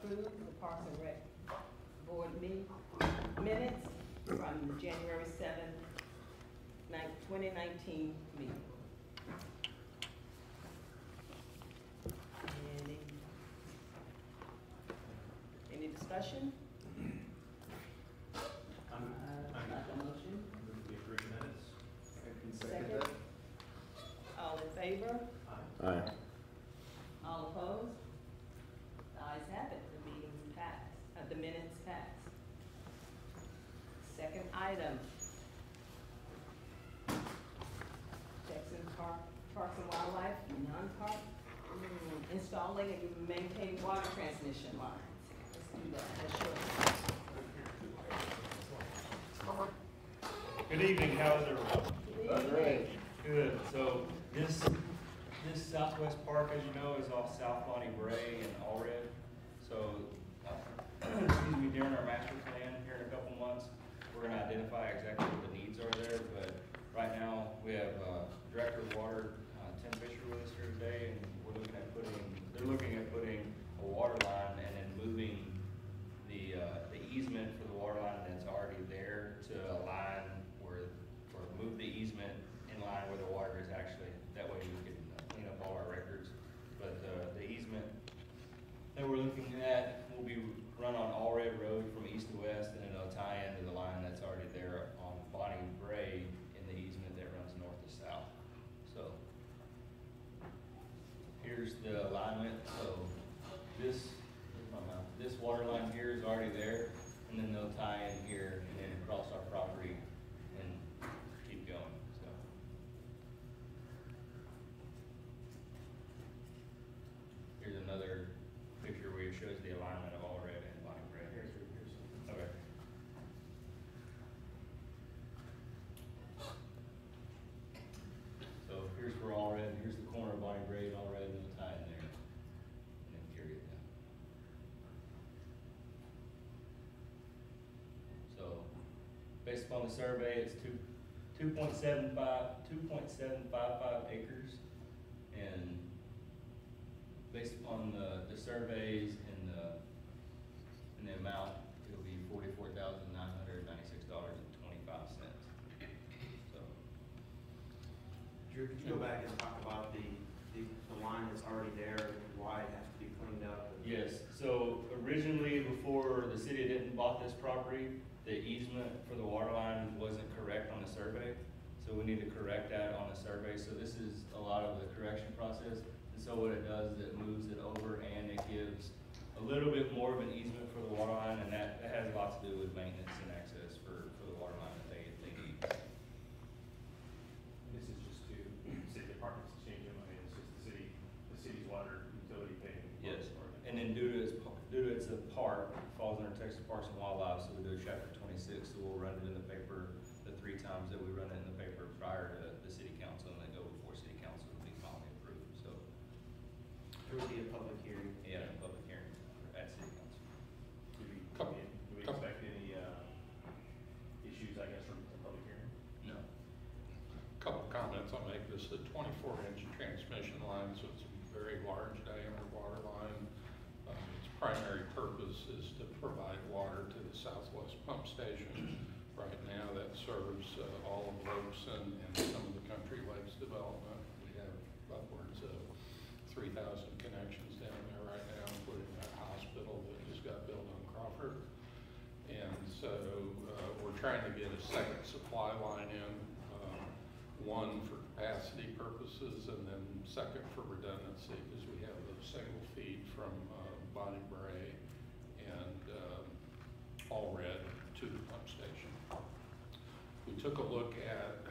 approve the Parks and Rec Board minutes from the January 7th, 2019 meeting. Any discussion? Like a motion? Move to approve minutes. Second. All in favor? Aye. All opposed? The ayes have it, the meeting passed, the minutes passed. Second item. Jackson Parks and Wildlife, non-park, installing and maintaining water transmission lines. Let's do that, that's short. Good evening, how is everyone? That's great. Good, so this Southwest Park, as you know, is off South Bonnie Bray and Allred. So, excuse me, during our master plan here in a couple months, we're gonna identify exactly what the needs are there, but right now, we have Director of Water, Tim Fisher with us here today, and they're looking at putting a water line and then moving the easement for the water line that's already there to align or move the easement in line where the water is actually, that way we can clean up all our records. But the easement that we're looking at will be run on Allred Road from east to west, and it'll tie into the line that's already there on Bonnie Bray in the easement that runs north to south. So here's the alignment. So this water line here is already there, and then they'll tie in here and then across our property and keep going. So here's another picture where it shows the alignment of Allred and Bonnie Bray. Okay. So here's for Allred, here's the corner of Bonnie Bray and Allred, and they'll tie in there and then carry it down. So based upon the survey, it's 2.755 acres, and based upon the surveys and the amount, it'll be $44,996.25. So, Drew, could you go back and talk about the line that's already there and why it has to be cleaned up? yes, so originally, before the city didn't bought this property, the easement for the water line wasn't correct on the survey. So we need to correct that on the survey. So this is a lot of the correction process. And so what it does is it moves it over and it gives a little bit more of an easement for the water line, and that has lots to do with maintenance and access for the water line that they need. This is just to city departments to change them. I mean, it's just the city's water utility paying. Yes, and then due to it's a park, it falls under Texas Parks and Wildlife, so we do a chapter 26, so we'll run it in the paper the 3 times that we run it in the paper prior to the city council, and then go before city council to be finally approved. So There will be a public hearing. yeah, a public hearing at city council. Do we expect any issues, I guess, from the public hearing? No. Couple comments I'll make. This is a 24-inch transmission line, so it's a very large diameter water line. Its primary purpose is to provide water to the Southwest Pump Station. Right now that serves all of Lopeson and some of the Country Lakes development. We have upwards of 3,000 connections down there right now, including that hospital that just got built on Crawford. And so we're trying to get a second supply line in, one for capacity purposes and then second for redundancy, because we have the single feed from Bonnie Bray and Allred to the pump station. We took a look at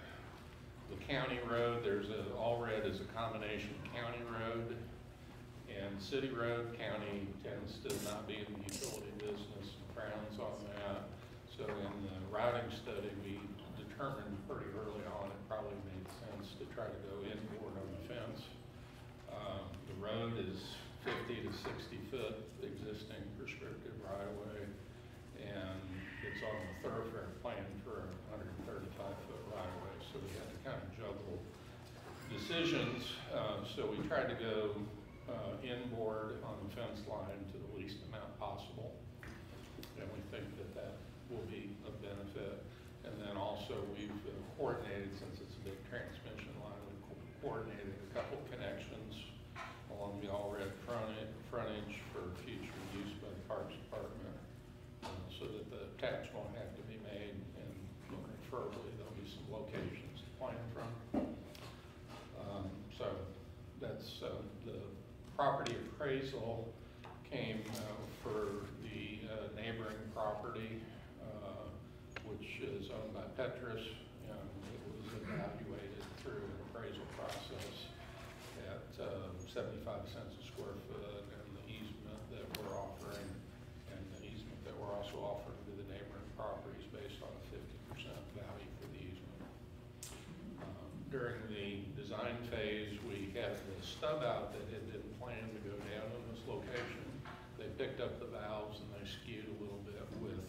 the county road. Allred is a combination county road and city road. County tends to not be in the utility business and frowns on that. So in the routing study, we determined pretty early on it probably made sense to try to go inboard on the fence. The road is 50 to 60 foot existing prescriptive right of way, and it's on the thoroughfare plan for a 135 foot right of way. So we had to kind of juggle decisions. So we tried to go inboard on the fence line to the least amount possible. And we think that that will be of benefit. And then also we've coordinated, since it's a big transmission line, we've coordinated a couple connections along the all-red frontage for future use by the Parks Department, so that the taps won't have to be made, and preferably there'll be some locations to plan from. So that's the property appraisal came for the neighboring property, which is owned by Petrus, and it was evaluated through an appraisal process at 75 cents a square foot, and the easement that we're offering, and the easement that we're also offering to the neighboring properties based on a 50% value for the easement. During the design phase, we had the stub out that had been planned to go down in this location. They picked up the valves and they skewed a little bit with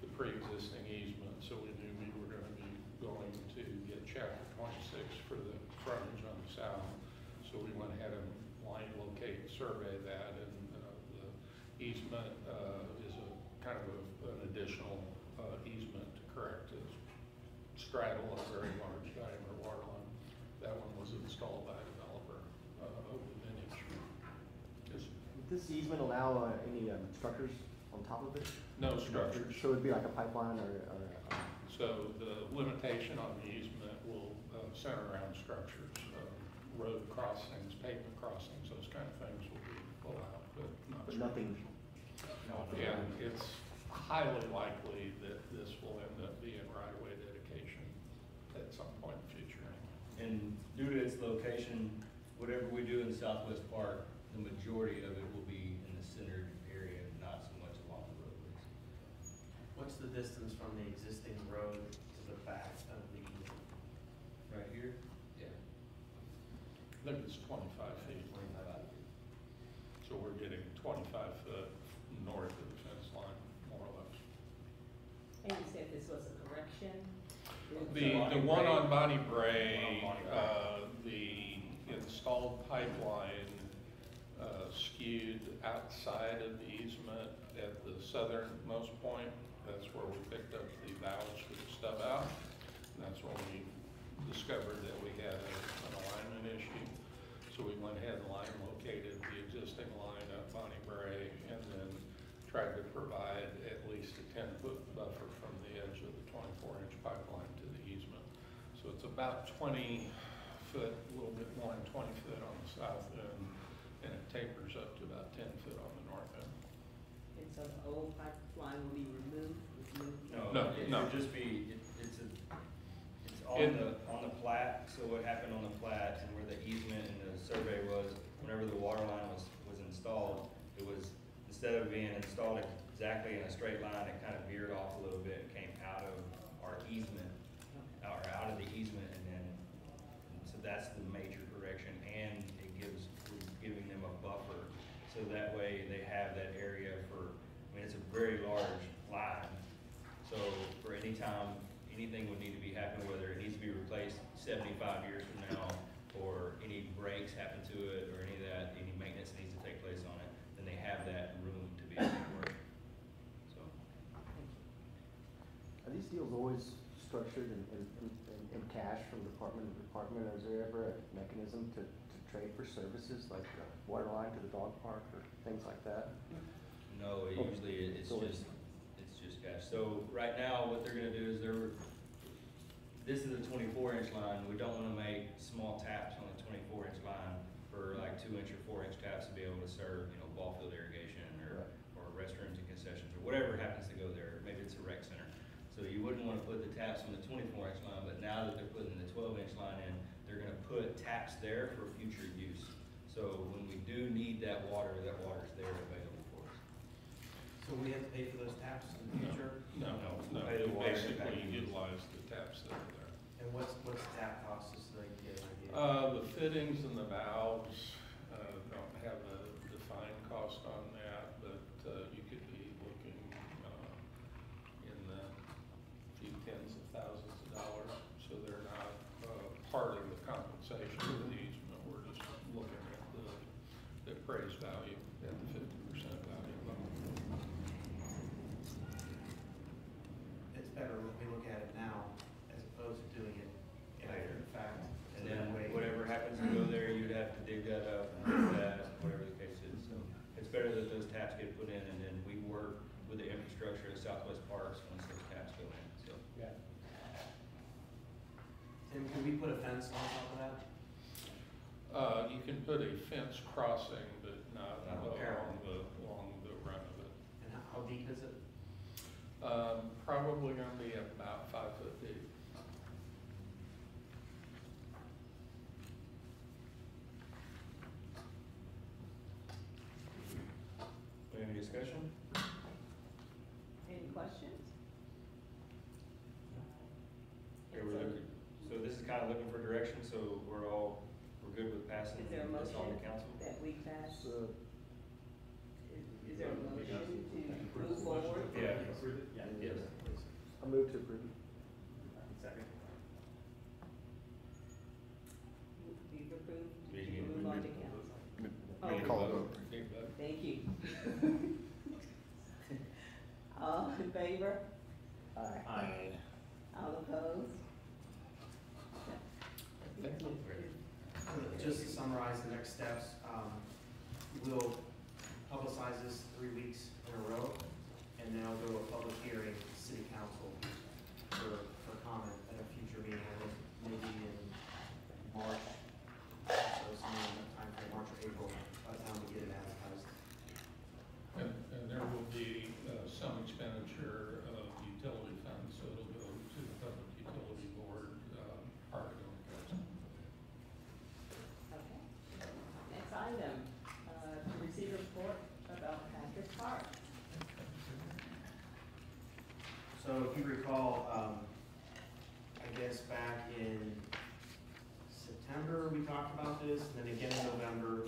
the pre-existing easement, so we knew we were going to be going to get chapter 26 for the frontage on the south. So we went ahead and line locate, survey that, and the easement is a kind of an additional easement to correct a straddle of a very large diameter water line. That one was installed by a developer over the vintage. Would this easement allow any structures on top of it? No structures. So it'd be like a pipeline or So the limitation on the easement will center around structures, road crossings, pavement crossings, those kind of things will be allowed, but not but structures. nothing. And it's highly likely that this will end up being right-of-way dedication at some point in the future. And due to its location, whatever we do in Southwest Park, the majority of it will be in the centered area, not so much along the roadways. What's the distance from the existing road to the back of the, Right here? Yeah. I think it's 25 feet. 25 feet. So we're getting 25 foot north of the fence line, more or less. And you said this was a correction? The one on Bonnie Bray, the installed pipeline skewed outside of the easement at the southernmost point. That's where we picked up the valves for the stub out. And that's when we discovered that we had an alignment issue. So we went ahead and line located the existing line at Bonnie Bray, and then tried to provide at least a 10-foot buffer from the edge of the 24-inch pipeline to the easement. So it's about 20 foot, a little bit more than 20 foot on the south end, and it tapers up to about 10 foot on the north end. And so the old pipeline will be removed? No, It no. would just be, it's on the plat, so what happened on the plat and where the easement and the survey was, whenever the water line was installed, it was, instead of being installed exactly in a straight line, it kind of veered off a little bit, came out of our easement, or out of the easement, and so that's the major correction, and we're giving them a buffer, so that way they have that area for, I mean, it's a very large line, so for any time anything would need to be happening, whether it needs to be replaced 75 years from now, or any breaks happen to it, or any of that, any maintenance needs to take place on it, then they have that room to be able to work. So, Are these deals always structured in cash from department to department, or is there ever a mechanism to trade for services like water line to the dog park or things like that? no, usually it's just cash. So right now, what they're gonna do is this is a 24-inch line. We don't wanna make small taps on a 24-inch line for like 2-inch or 4-inch taps to be able to serve, ball field irrigation or restrooms and concessions or whatever happens to go there. Maybe it's a rec center. So you wouldn't wanna put the taps on the 24-inch line, but now that they're putting the 12-inch line in, they're gonna put taps there for future use. So when we do need that water's there available for us. so we have to pay for those taps in the future? No, Pay the we water basically impact fees. utilize the taps that are there. And what's the tap cost, just so they can get an idea? The fittings and the valves don't have a defined cost on that, but you could be looking in the few tens of thousands of dollars. So they're not part of the compensation for the easement. We're just looking at the appraised value at the 50% value. better that those taps get put in, and then we work with the infrastructure at Southwest Parks once those taps go in, so. Yeah. Tim, can we put a fence on top of that? You can put a fence crossing, but not Not along the run of it. And how deep is it? Probably gonna be about 5 foot deep. Any discussion? Any questions? Okay, we're looking, so this is kind of looking for direction, so we're good with passing Is there a this on motion to council? that we pass? So, Is there a motion to move forward? Yeah. Approve it? Yeah. Yes. I'll move to approve. Second. You've approved, We you need- can we move on to need- council. We need to Call vote. vote. Need to vote. Thank you. All in favor? Aye. All opposed? Just to summarize the next steps, we'll publicize this 3 weeks in a row, and then I'll go to a public hearing, city council, for comment at a future meeting, I think maybe in March, so somewhere in that time frame, March or April, by the time we get it advertised. And there will be some expenditure of utility funds, so it'll go to the Public Utility Board, part of it goes. Okay. Next item, to receive a report about Patrick Park. So if you recall, I guess back in September, we talked about this, and then again in November.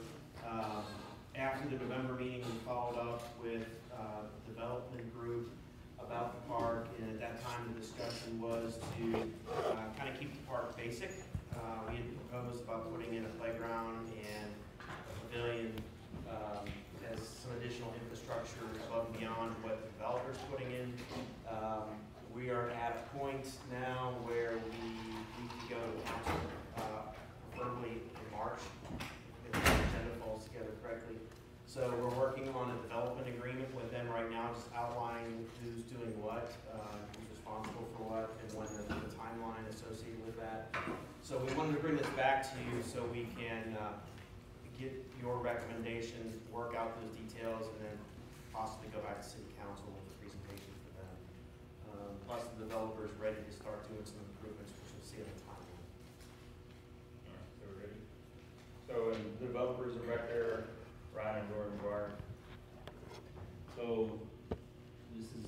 After the November meeting, we followed up with development group about the park, and at that time, the discussion was to kind of keep the park basic. We had proposed about putting in a playground and a pavilion as some additional infrastructure above and beyond what the developer's putting in. We are at a point now where we need to go to council, preferably in March, if the agenda falls together correctly. So we're working on a development agreement with them right now, just outlining who's doing what, who's responsible for what, and when the timeline associated with that. So we wanted to bring this back to you so we can get your recommendations, work out those details, and then possibly go back to city council with a presentation for them. Plus the developer's ready to start doing some improvements, which you'll see in the timeline. All right, so we're ready. So, and the developers are back there, Ryan and Jordan Dwyer. So, this is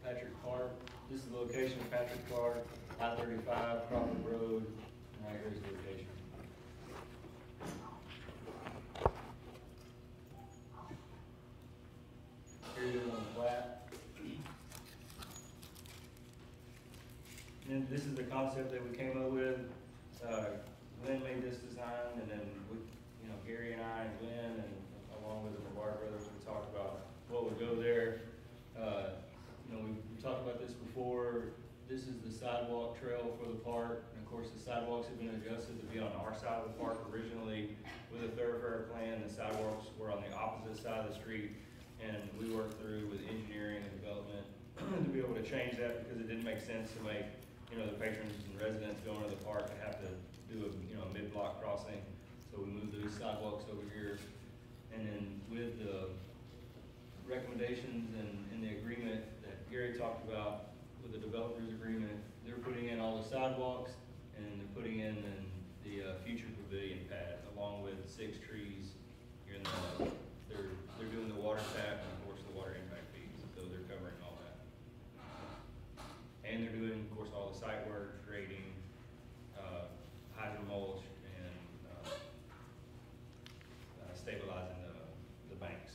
Patrick Park, this is the location of Patrick Park, I-35, Crawford Road, and right here's the location. Here it is on the plat. And this is the concept that we came up with. Glenn made this design, and then we, Gary and I and Glenn, and along with the McGuire brothers, we talked about what would go there. We talked about this before. This is the sidewalk trail for the park, and of course the sidewalks have been adjusted to be on our side of the park. Originally, with a thoroughfare plan, the sidewalks were on the opposite side of the street, and we worked through with engineering and development to be able to change that because it didn't make sense to make the patrons and residents going to the park to have to do a mid-block crossing. So we moved those sidewalks over here, and then with the recommendations and the agreement that Gary talked about with the developers agreement, they're putting in all the sidewalks, and they're putting in the future pavilion pad along with 6 trees here in the, they're doing the water tap and of course the water impact fees, so they're covering all that. And they're doing, of course, all the site work, grading, hydro mulch, and stabilizing the banks.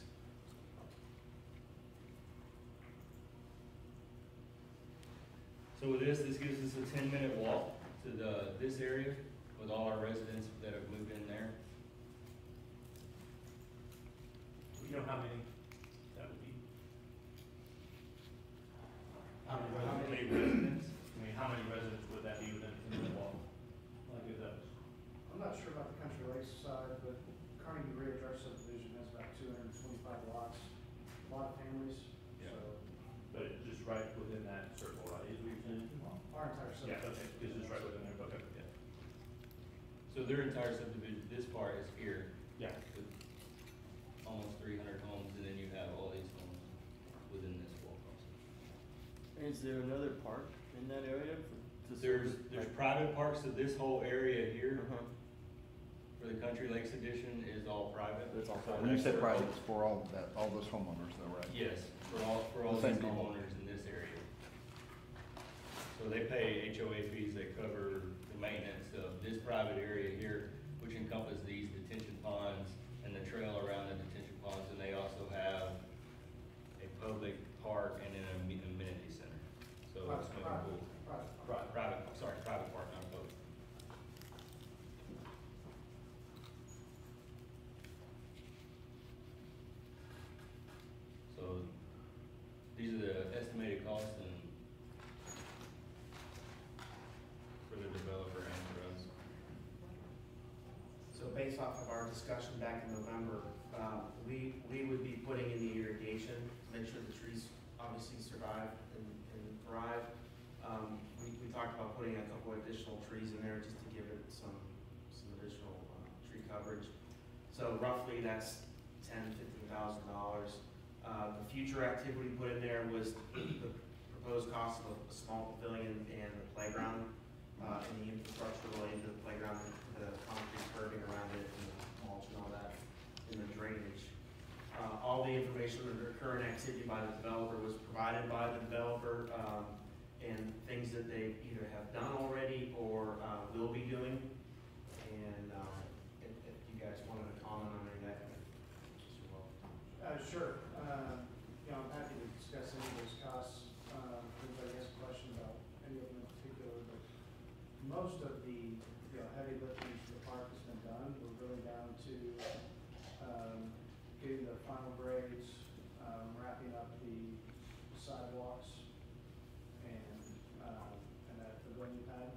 So with this gives us a 10-minute walk to this area with all our residents that have moved in there. You know how many that would be? How many residents? How many residents would that be within the wall? Like if that was, I'm not sure about the Country Lakes side, but Carnegie Ridge, our subdivision, has about 225 lot of families, Yeah. so But it's just right within that circle, right? Is what you're saying? our entire Yeah, subdivision. okay, it's just right within there, okay, yeah. So their entire subdivision, this part is here, Yeah. with almost 300 homes, and then you have all these homes within this wall also. Is there another park in that area to There's service, like- private parks, so this whole area here, Uh-huh. for the Country Lakes Edition, is all private. It's all So private. When you that's say for private, all- it's for all that, all those homeowners though, right? Yes, for all The these same people. homeowners in this area. So they pay HOA fees, they cover the maintenance of this private area here, which encompass these detention ponds and the trail around the detention ponds, and they also have a public park and an amenity center. So Private, swimming private, pool, private. private park, not public. So these are the estimated costs and for the developer and for us. So based off of our discussion back in November, we would be putting in the irrigation, to make sure the trees obviously survive and thrive. We talked about putting a couple additional trees in there just to give it some additional tree coverage. So roughly that's $10,000-$15,000. The future activity put in there was the proposed cost of a small pavilion and the playground, and the infrastructure related to the playground, the concrete curving around it, and the mulch and all that, and the drainage. All the information on the current activity by the developer was provided by the developer, and things that they either have done already or will be doing. And if you guys wanted to comment on any of that, you're welcome. Sure, you know, I'm happy to discuss any of those costs, if anybody has a question about any of them in particular, but most of the, you know, heavy lifting for the park has been done. We're really down to, getting the final grades, wrapping up the sidewalks and that pavilion pad,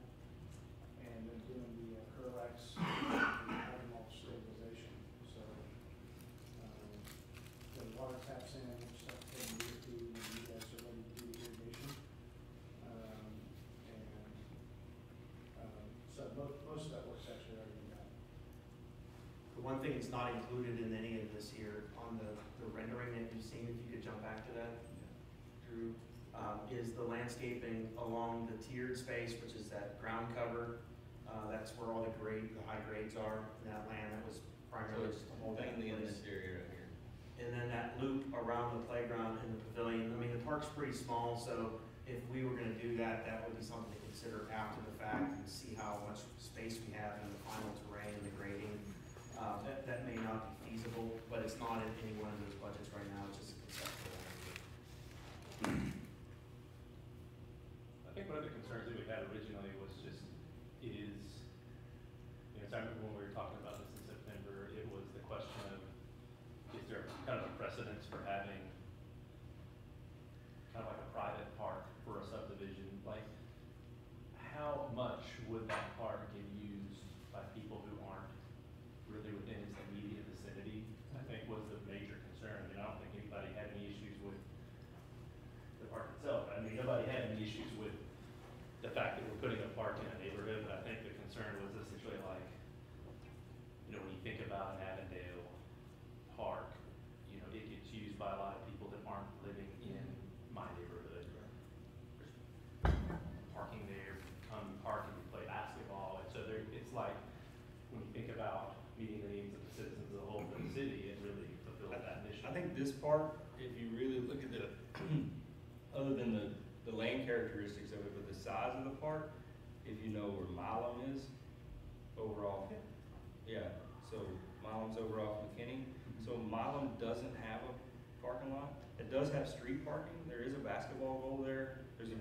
and then doing the curlex, and mulch stabilization, so, the water taps in, which stuff can be to, when you guys are ready to do the irrigation. So most of that work's actually already been done. The one thing that's not included in any of this here, on the rendering that you've seen, if you could jump back to that, Drew, is the landscaping along the tiered space, which is that ground cover. That's where all the high grades are in that land. That was primarily just to hold that in Mainly in place. this area right here. And then that loop around the playground and the pavilion. I mean, the park's pretty small, so if we were gonna do that, that would be something to consider after the fact and see how much space we have in the final terrain and the grading. That may not be feasible, but it's not in any one of those budgets right now, it's just a conceptual. I think one of the concerns that we had originally was just, you know, I remember when we were talking about this in September, it was the question of, is there kind of a precedence for having kind of like a private park for a subdivision? Like, how much would that park get used by people who aren't really within its immediate vicinity? I think was the major concern. I mean, I don't think anybody had any issues with the park itself. I mean, nobody had any issues with the fact that we're putting a park in a neighborhood, but I think the concern was essentially like, you know, when you think about an Avondale park, you know, it gets used by a lot of people that aren't living in my neighborhood. There's parking there, come park and play basketball, and so it's like, when you think about meeting the needs of the citizens of the whole city, it really fulfills that mission. I think this park, if you really look at the, other than the land characteristics of it, but the size of the park, if you know where Milam is, overall. Yeah, so Milam's over off McKinney. So Milam doesn't have a parking lot. It does have street parking. There is a basketball goal there. There's a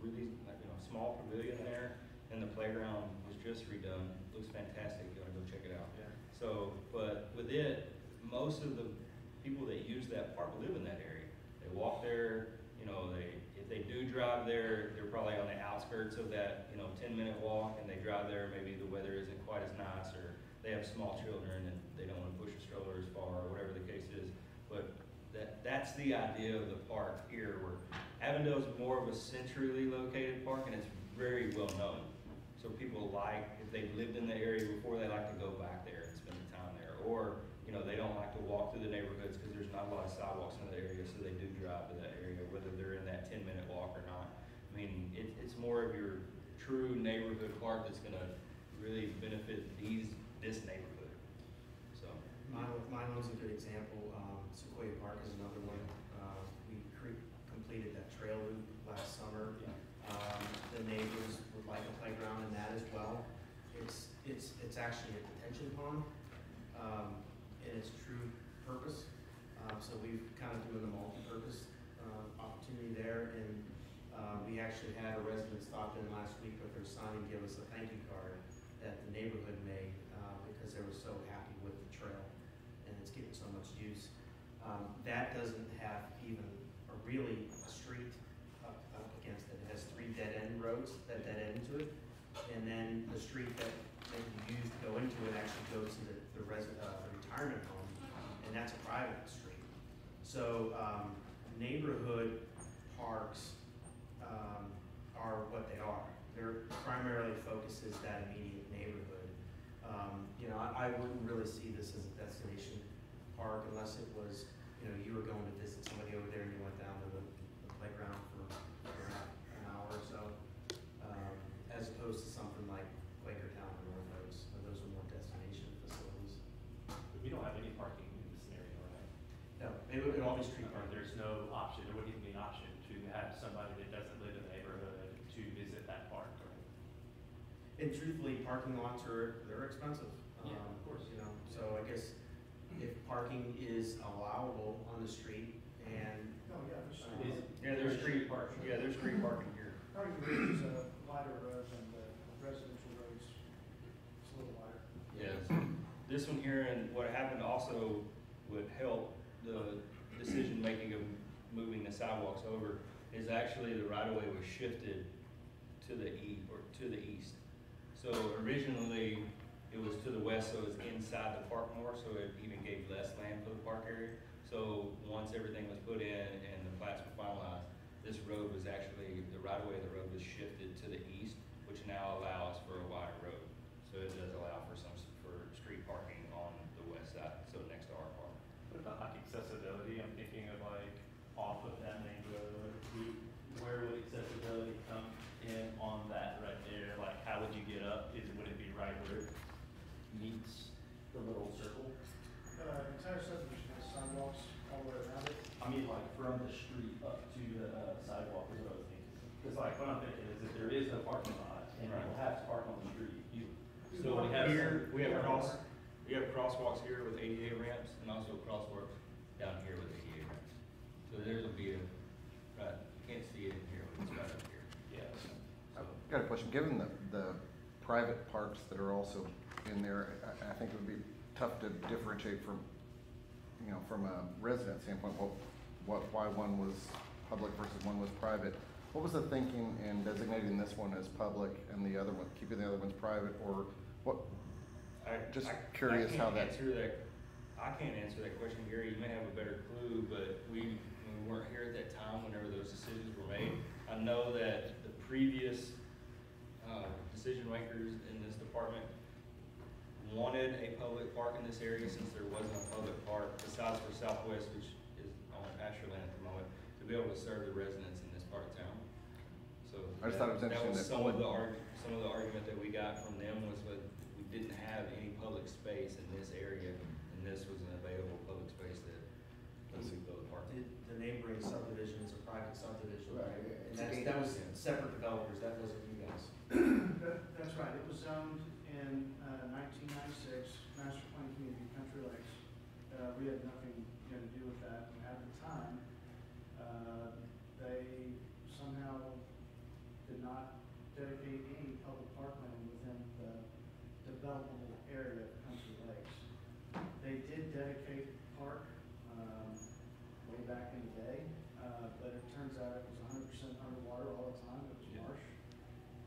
really, like, you know, small pavilion there, and the playground was just redone. Looks fantastic. You ought to go check it out. Yeah. So, but with it, most of the people that use that park live in that area. They walk there, you know, if they do drive there, they're probably on the outskirts of that, you know, 10-minute walk, and they drive there, maybe the weather isn't quite as nice, or they have small children and they don't want to push a stroller as far, or whatever the case is. But that's that's the idea of the park here, where Avondale's more of a centrally located park, and it's very well known. So people like, if they've lived in the area before, they like to go back there and spend time there. Or, you know, they don't like to walk through the neighborhoods because there's not a lot of sidewalks in the area, so they do drive to that area, whether they're in that 10-minute walk or not. I mean, it's more of your true neighborhood park that's gonna really benefit this neighborhood, so. Milo's a good example. Sequoia Park is another one. We completed that trail loop last summer. The neighbors would like a playground in that as well. It's actually a detention pond, in its true purpose. So we've kind of doing the multi-purpose opportunity there, and we actually had a resident stop in last week with their son and give us a thank you card that the neighborhood made because they were so happy with the trail and it's getting so much use. That doesn't have even really a street up against it. It has 3 dead-end roads that dead end to it, and then the street that you use to go into it actually goes to the retirement home, and that's a private street. So neighborhood parks are what they are. Their primarily focus is that immediate neighborhood. You know, I wouldn't really see this as a destination park unless it was, you know, you were going to visit somebody over there and you went down to the playground for an hour or so, as opposed to something like Quakertown or North Oaks. Those are more destination facilities. But we don't have any parking in this scenario, right? No, it would all be street parking. There's no option, there wouldn't even be an option to have somebody that doesn't live in the neighborhood to visit that park, right? And truthfully, parking lots they're expensive. Yeah, of course. You know, so I guess if parking is allowable on the street and Oh, yeah, Is- There's street parking here. Parking is a wider road than the residential roads. It's a little wider. Yes. This one here, and what happened also would help the decision-making of moving the sidewalks over, is actually the right-of-way was shifted to the east. So originally, it was to the west, so it's inside the park more, so it even gave less land for the park area. So once everything was put in and the plats were finalized, this road was actually, the right-of-way of the road was shifted to the east, which now allows for a wider road. So it does allow for street parking on the west side, so next to our park. What about like accessibility? I'm thinking of like off of that main road. Where would accessibility come in on that right there? Like how would you get up? Would it be right where it meets the little circle? Entire subdivision has sidewalks all the way around it. I mean like from the street up to the sidewalk is what I was thinking. Because like what I'm thinking is that there is no parking lot and people have to park on the street. So we have Here, we have crosswalks here with ADA ramps, and also crosswalks down here with ADA ramps. So there's a view, right, you can't see it in here, but it's right up here. Yeah. I've got a question. Given the private parks that are also in there, I think it would be tough to differentiate from, you know, from a resident standpoint, why one was public versus one was private. What was the thinking in designating this one as public and the other one, keeping the other ones private, or what? Just curious how that. I can't answer that question, Gary. You may have a better clue, but we weren't here at that time whenever those decisions were made. I know that the previous decision makers in this department wanted a public park in this area since there wasn't a public park besides for Southwest, which is on pasture land at the moment, to be able to serve the residents in this part of town. So I just thought it was interesting that was that some of the argument that we got from them was that we didn't have any public space in this area, and this was an available public space that we could build a park. the neighboring subdivision is a private subdivision. Right. And that was separate developers, that wasn't you guys. That's right, it was zoned in 1996, Master Plan Community Country Lakes. We had nothing to do with that. And at the time, they somehow did not dedicate any public parkland within the developable area of Country Lakes. They did dedicate park way back in the day, but it turns out it was 100% underwater all the time. It was marsh.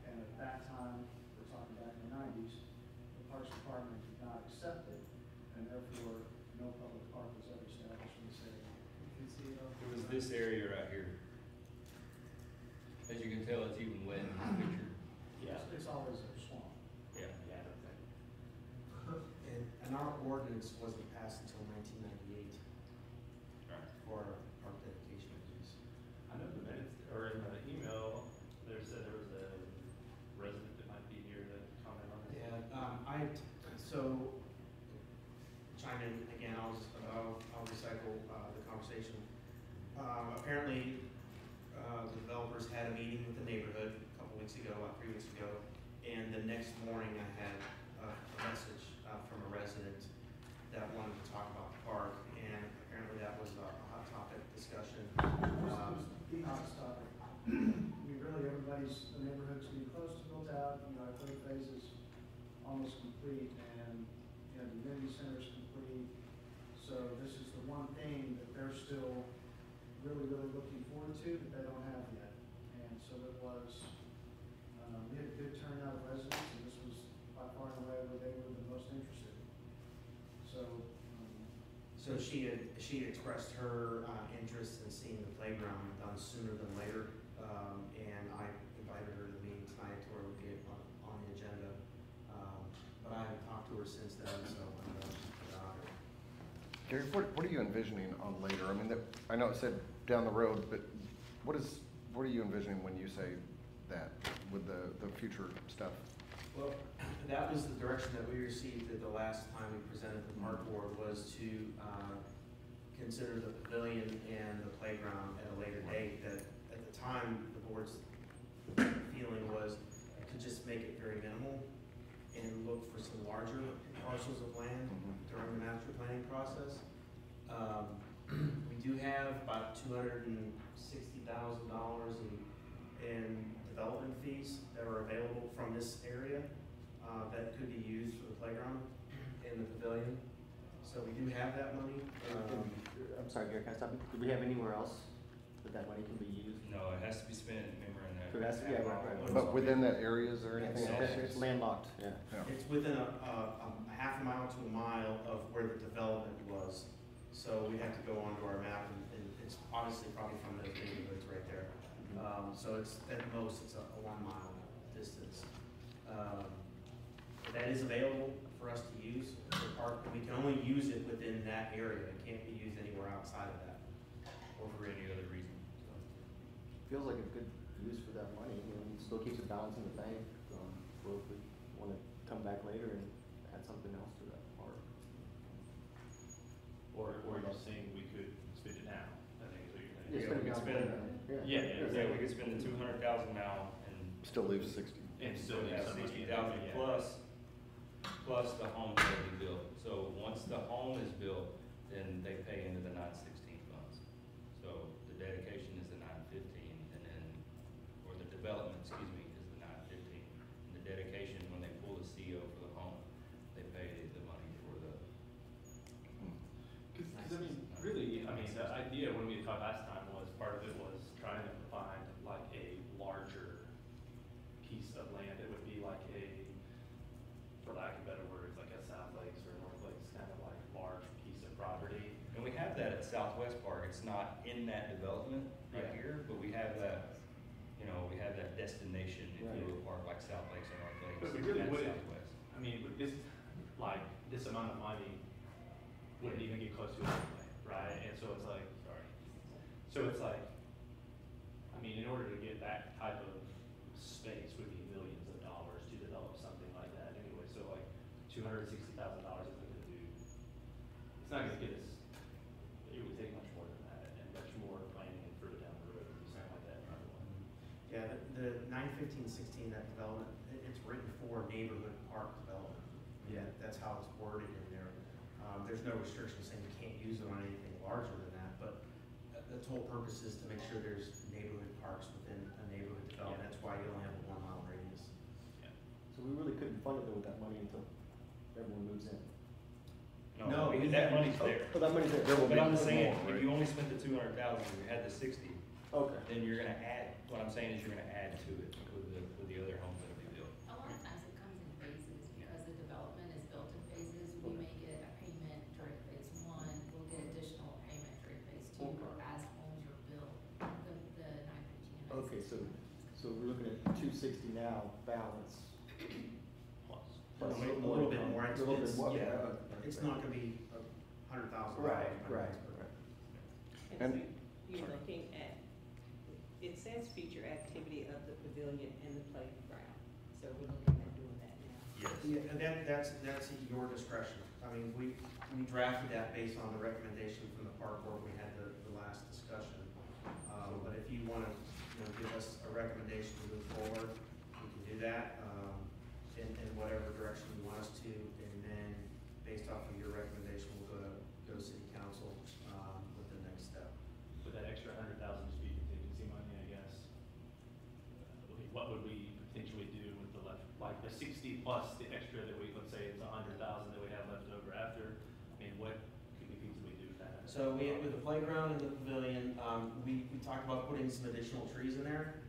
And at that time, we're talking back in the 90s, the Parks Department did not accept it, and therefore no public park was ever established in this area. You can see it on this area right here. As you can tell, it's even wet in this picture. Yeah. It's always a swamp. Yeah. Yeah, okay. And our ordinance wasn't passed until 1998 Right. for our dedication issues. I know the minutes, or in the email, there said there was a resident that might be here to comment on it. Yeah, so, chime in again, I'll recycle, the conversation. Apparently, the developers had a meeting with the neighborhood a couple weeks ago, 3 weeks ago, and the next morning I had a message, from a resident that wanted to talk about the park, and apparently that was a hot topic discussion. The hottest topic. The neighborhood's getting close to built out, our third phase is almost complete, and, the community center is complete. So this is the one thing that they're still really, really looking forward to that they don't have yet. And so it was, we had a good turnout of residents, and this was by far and away where they were the most interested. So, So she had expressed her, interest in seeing the playground done sooner than later, and I invited her to the meeting tonight to where it would be on the agenda. But I haven't talked to her since then, so I'm going to put it on her. Gary, what are you envisioning on later? I mean, I know it said down the road, but what are you envisioning when you say that with the future stuff? Well, that was the direction that we received at the last time we presented the park board, was to consider the pavilion and the playground at a later date. That at the time, the board's feeling was to just make it very minimal and look for some larger parcels of land during the master planning process. We do have about $260,000 in development fees that are available from this area that could be used for the playground and the pavilion. So we do have that money. I'm sorry, Gary, can I stop you? Do we have anywhere else that money can be used? No, it has to be spent, remember, in that. So that's, yeah, right. But within that area, is there anything else? It's landlocked, yeah. It's within a half a mile to a mile of where the development was. So we have to go onto our map, and it's obviously probably from those neighborhoods right there. So it's, at most, it's a 1 mile distance. That is available for us to use for the park, but we can only use it within that area. It can't be used anywhere outside of that, Or for any other reason. Feels like a good use for that money, it still keeps it balanced in the bank. So if we wanna come back later and add something else to that park. Or you're saying we could spend it now, I think is what you're saying. Yeah, we could spend it. Yeah, We could spend the 200,000 now and. Still leaves 60. And still have have 60,000 yeah. plus the home that we built. So once the home is built, then they pay into the 916 funds. So the dedication is the 915, and then, or the development, excuse me, is the 915. And the dedication, when they pull the CO for the home, they pay the money for the. Because I mean, really, the idea when we talked last time was, part of it was trying to find like a larger piece of land. It would be like a, for lack of better words, like a South Lakes or North Lakes kind of like large piece of property. And we have that at Southwest Park. It's not in that development right Yeah. here, but we have that, we have that destination, if you will, park like South Lakes and North Lakes. But we really and wouldn't, Southwest. I mean, with this, like, this amount of money wouldn't even get close to it anyway, right? And so it's like, in order to get that type of space would be millions of dollars to develop something like that anyway. So like $260,000 isn't gonna do, it's not gonna get us, it would take much more than that and much more planning and further down the road to do something like that in another one. Yeah, the 91516, that development, it's written for neighborhood park development. Yeah, that's how it's worded in there. There's no restriction saying you can't use it on anything larger than that, but the whole purpose is to make sure there's neighborhood parks within a neighborhood development. That's why you only have a 1 mile radius. So we really couldn't fund it with that money until everyone moves in. No, That money's there. Oh, that money's there. There will But be I'm just saying, more, if right? you only spent the 200,000, you had the 60, Okay. then you're gonna add, what I'm saying is you're gonna add to it with the other homes that we built. A lot of times it comes in phases because the development is built in phases. We may get a payment during phase 1, we'll get additional payment during phase 2 or as homes are built. so we're looking at 260 now, balance. Plus. A little bit more, A little bit more, yeah, yeah. it's not gonna be $100,000. Right. And And- so you're looking at, it says future activity of the pavilion and the playground, so we're looking at doing that now. Yes. Yeah, and that's at your discretion. I mean, we drafted that based on the recommendation from the park board, we had the last discussion. But if you wanna, give us a recommendation to move forward, we can do that, in whatever direction you want us to. And then, based off of your recommendation, we'll go to city council, with the next step. With that extra 100,000 just be contingency money, I guess. What would we potentially do with the left, like the 60 plus the extra that we, let's say it's 100,000 that we have left over after? I mean, what could we feasibly do with that? So with the playground and the pavilion, we talked about putting some additional trees in there.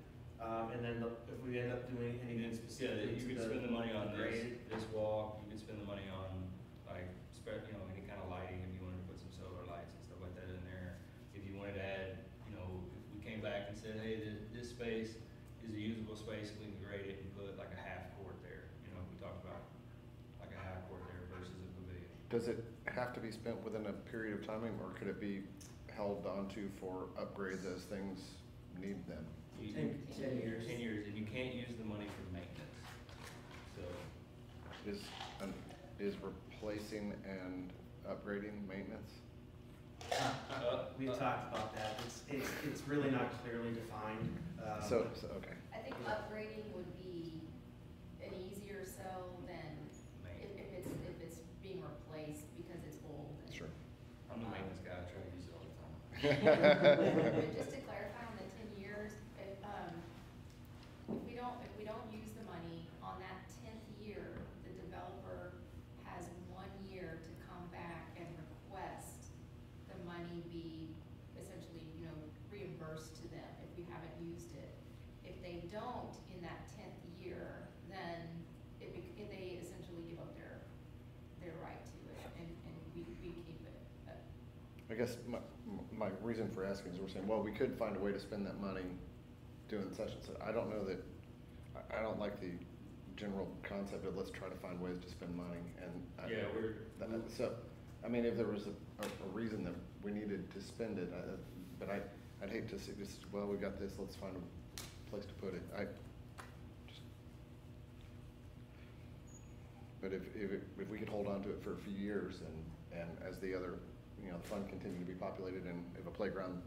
And then if we end up doing anything Yeah, specific you to could spend the money on grade. this walk, you could spend the money on, like, any kind of lighting, if you wanted to put some solar lights and stuff like that in there. If you wanted to add, if we came back and said, hey, this space is a usable space, we can grade it and put like a half court there. We talked about like a half court there versus a pavilion. Does it have to be spent within a period of time, or could it be held onto for upgrades as things need them? 10 years. 10 years, and you can't use the money for maintenance. So, Is replacing and upgrading maintenance? We've talked about that. It's really not clearly defined. So, okay. I think upgrading would be an easier sell than if it's being replaced because it's old. and- Sure. I'm the maintenance guy, I try to use it all the time. But just to clarify on the 10 years, if we don't use the money on that 10th year, the developer has 1 year to come back and request the money be essentially, reimbursed to them if we haven't used it. If they don't in that 10th year, then they essentially give up their right to it, and we keep it. I guess my reason for asking is we're saying, well, we could find a way to spend that money doing such and such. I don't know that, I don't like the general concept of let's try to find ways to spend money. And so, I mean, if there was a reason that we needed to spend it, but I'd hate to see this, well, we got this, let's find a place to put it. But if we could hold on to it for a few years and as the other, the fund continued to be populated, and if a playground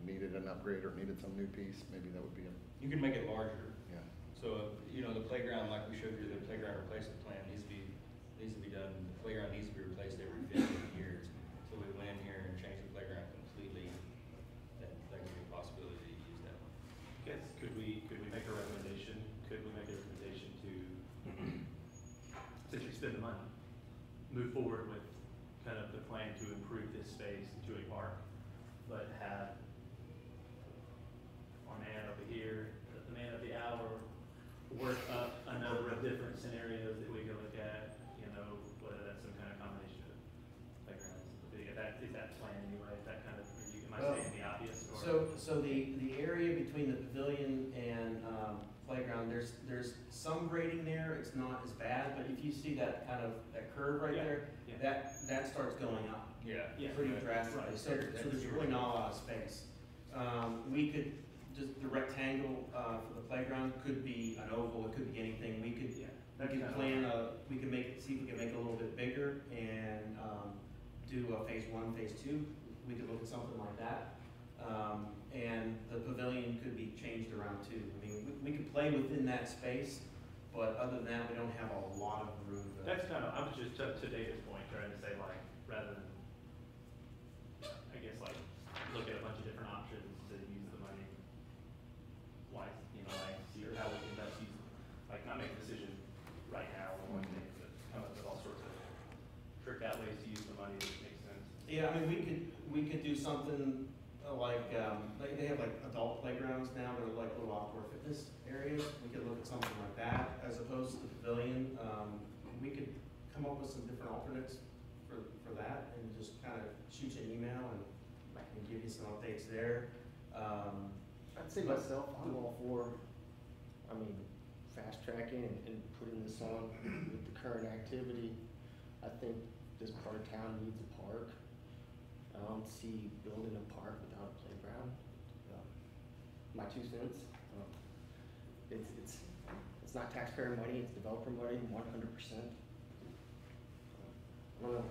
needed an upgrade or needed some new piece, maybe that would be You can make it larger. yeah. So, the playground, like we showed you, the playground replacement plan needs to be done. The playground needs to be replaced every 15 years. So we went in here and changed the playground completely. That could be a possibility to use that one. Yes, could we make a recommendation? Could we make a recommendation to, since you spend the money, move forward with kind of the plan to improve this space into a park, but have our man over here, the man of the hour, work up a number of different scenarios that we can look at, whether that's some kind of combination of playgrounds. Is that plan anyway? Is that kind of, am I saying the obvious? Or? So the area between the pavilion and playground, there's some grading there. It's not as bad, but if you see that curve right there, that starts going up. Yeah. Pretty drastically. Right. So there's really not a lot of space. We could just the rectangle for the playground could be an oval. It could be anything. We could plan we could see if we can make it a little bit bigger and do a phase 1, phase 2. We could look at something like that. And the pavilion could be changed around too. I mean, we could play within that space, but other than that, we don't have a lot of room. That's I was just to David's point, trying to say rather than, I guess look at a bunch of different options to use the money see or how we can best use it. Not make a decision right now on one thing, but come up with all sorts of tricked out ways to use the money that makes sense. Yeah, I mean, we could do something they have adult playgrounds now. They're like little outdoor fitness areas. We could look at something like that as opposed to the pavilion. We could come up with some different alternates for that and just kind of shoot you an email and give you some updates there. I'd say myself, I'm all for, I mean, fast tracking and putting this on with the current activity. I think this part of town needs a park. I don't see building a park without a playground. My 2 cents. It's not taxpayer money, it's developer money, 100%. I don't know.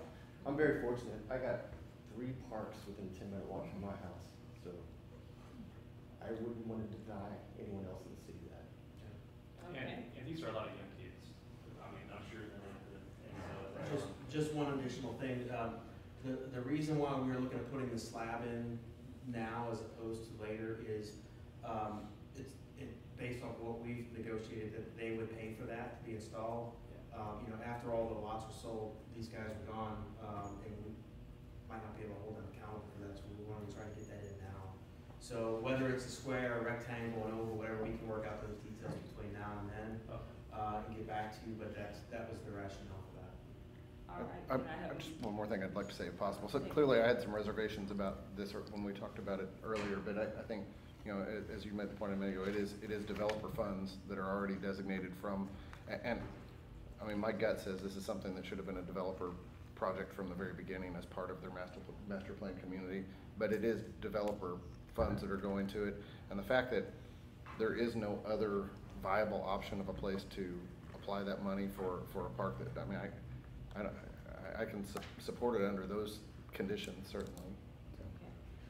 I'm very fortunate. I got 3 parks within 10-minute walk from my house, so I wouldn't want to deny anyone else in the city that. Okay. And these are a lot of young kids. I mean, I'm sure they're into it. Just one additional thing, the reason why we were looking at putting the slab in now as opposed to later is, it's based on what we've negotiated, that they would pay for that to be installed. You know, after all the lots were sold, these guys were gone, and we might not be able to hold them accountable for that, so we wanted to try to get that in now. So whether it's a square, a rectangle, an oval, whatever, we can work out those details between now and then, and get back to you, but that was the rationale for that. All right. Can I have Just one more thing I'd like to say if possible. So clearly I had some reservations about this when we talked about it earlier, but I think, you know, as you made the point a minute ago, it is developer funds that are already designated from, and I mean, my gut says this is something that should have been a developer project from the very beginning as part of their master plan community, but it is developer funds that are going to it, and the fact that there is no other viable option of a place to apply that money for a park that, I mean, I can support it under those conditions, certainly.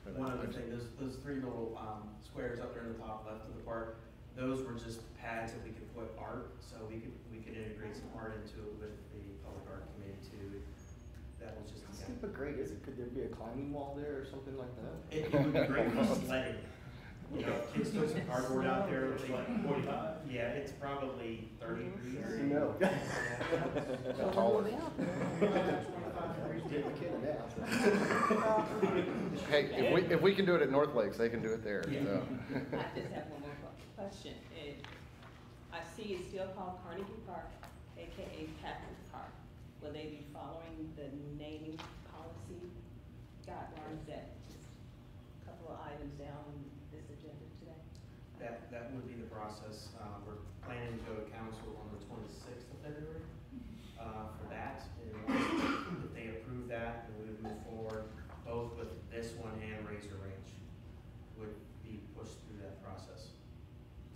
Okay. One other thing, those 3 little squares up there in the top left of the park, those were just pads that we could put art, so we could integrate some art into it with the public art committee too. That was just. How super great is it? Could there be a climbing wall there or something like that? It would be great for sledding. You know, kids throw some cardboard out there, it's like 45. Yeah, it's probably 30 degrees. No. Taller. Hey, if we can do it at North Lakes, they can do it there, so. I just have one more question. I see it's still called Carnegie Park, AKA Patrick Park. Will they be following the naming policy guidelines that just a couple of items down on this agenda today? That would be the process. We're planning to go to council on the 26th of February for that. And if they approve that, then we would move forward, both with this one and Razor Range would be pushed through that process.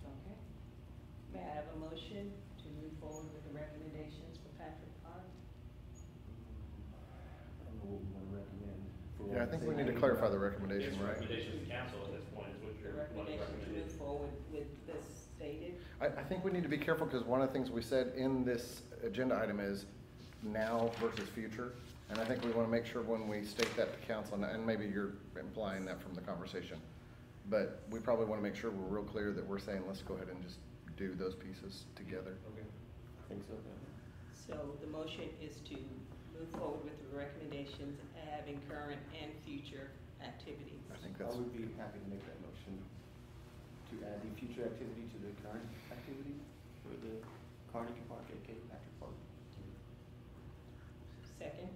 Okay. May I have a motion to move forward with the recommendations for Patrick Park? I don't know what we want to recommend. Yeah, I think we need to clarify the recommendation, right? Recommendations of council at this point is what The you're recommendation to move forward with this stated? I think we need to be careful because one of the things we said in this agenda item is now versus future. And I think we want to make sure when we state that to council, and maybe you're implying that from the conversation, but we probably want to make sure we're real clear that we're saying, let's go ahead and just do those pieces together. Okay. I think so. So the motion is to move forward with the recommendations, having current and future activities. I think I that's, would be happy to make that motion to add the future activity to the current activity for the Carnegie Park, aka Patrick Park. Second?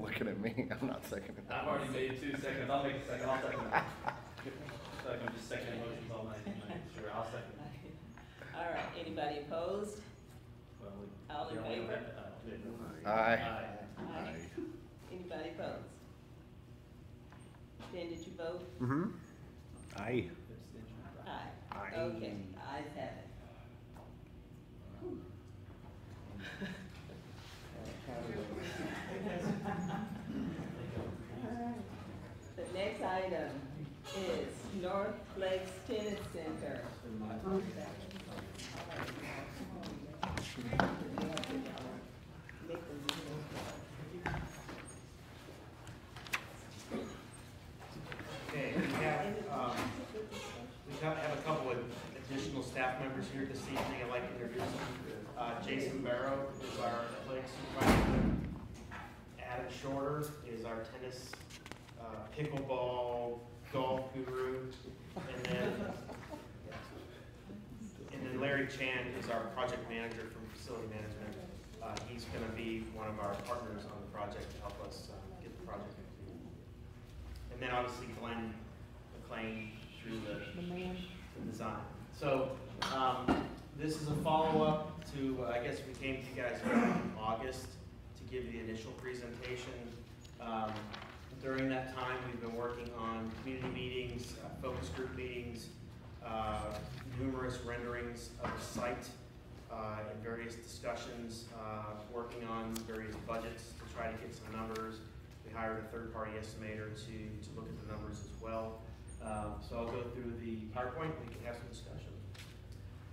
looking at me, I'm not seconding that. I've already made 2 seconds, I'll make a second, I'll second that. So I can just second motions all night, sure, I'll second. All right, anybody opposed? Well, All in favor? Aye. Aye. Anybody opposed? Ben, did you vote? Mm-hmm. Aye. Aye. Aye. Okay, ayes have it. Whew. The next item is North Lakes Tennis Center. Okay, we have a couple of additional staff members here this evening. I'd like to introduce them. Jason Barrow is our athletic supervisor. Adam Shorter is our tennis, pickleball, golf guru. And then Larry Chan is our project manager from facility management. He's going to be one of our partners on the project to help us get the project completed. And then obviously Glenn playing through the design. So, this is a follow-up to, I guess we came to you guys in August to give you the initial presentation. During that time, we've been working on community meetings, focus group meetings, numerous renderings of the site, and various discussions, working on various budgets to try to get some numbers. We hired a third-party estimator to look at the numbers as well. So I'll go through the PowerPoint, we can have some discussion.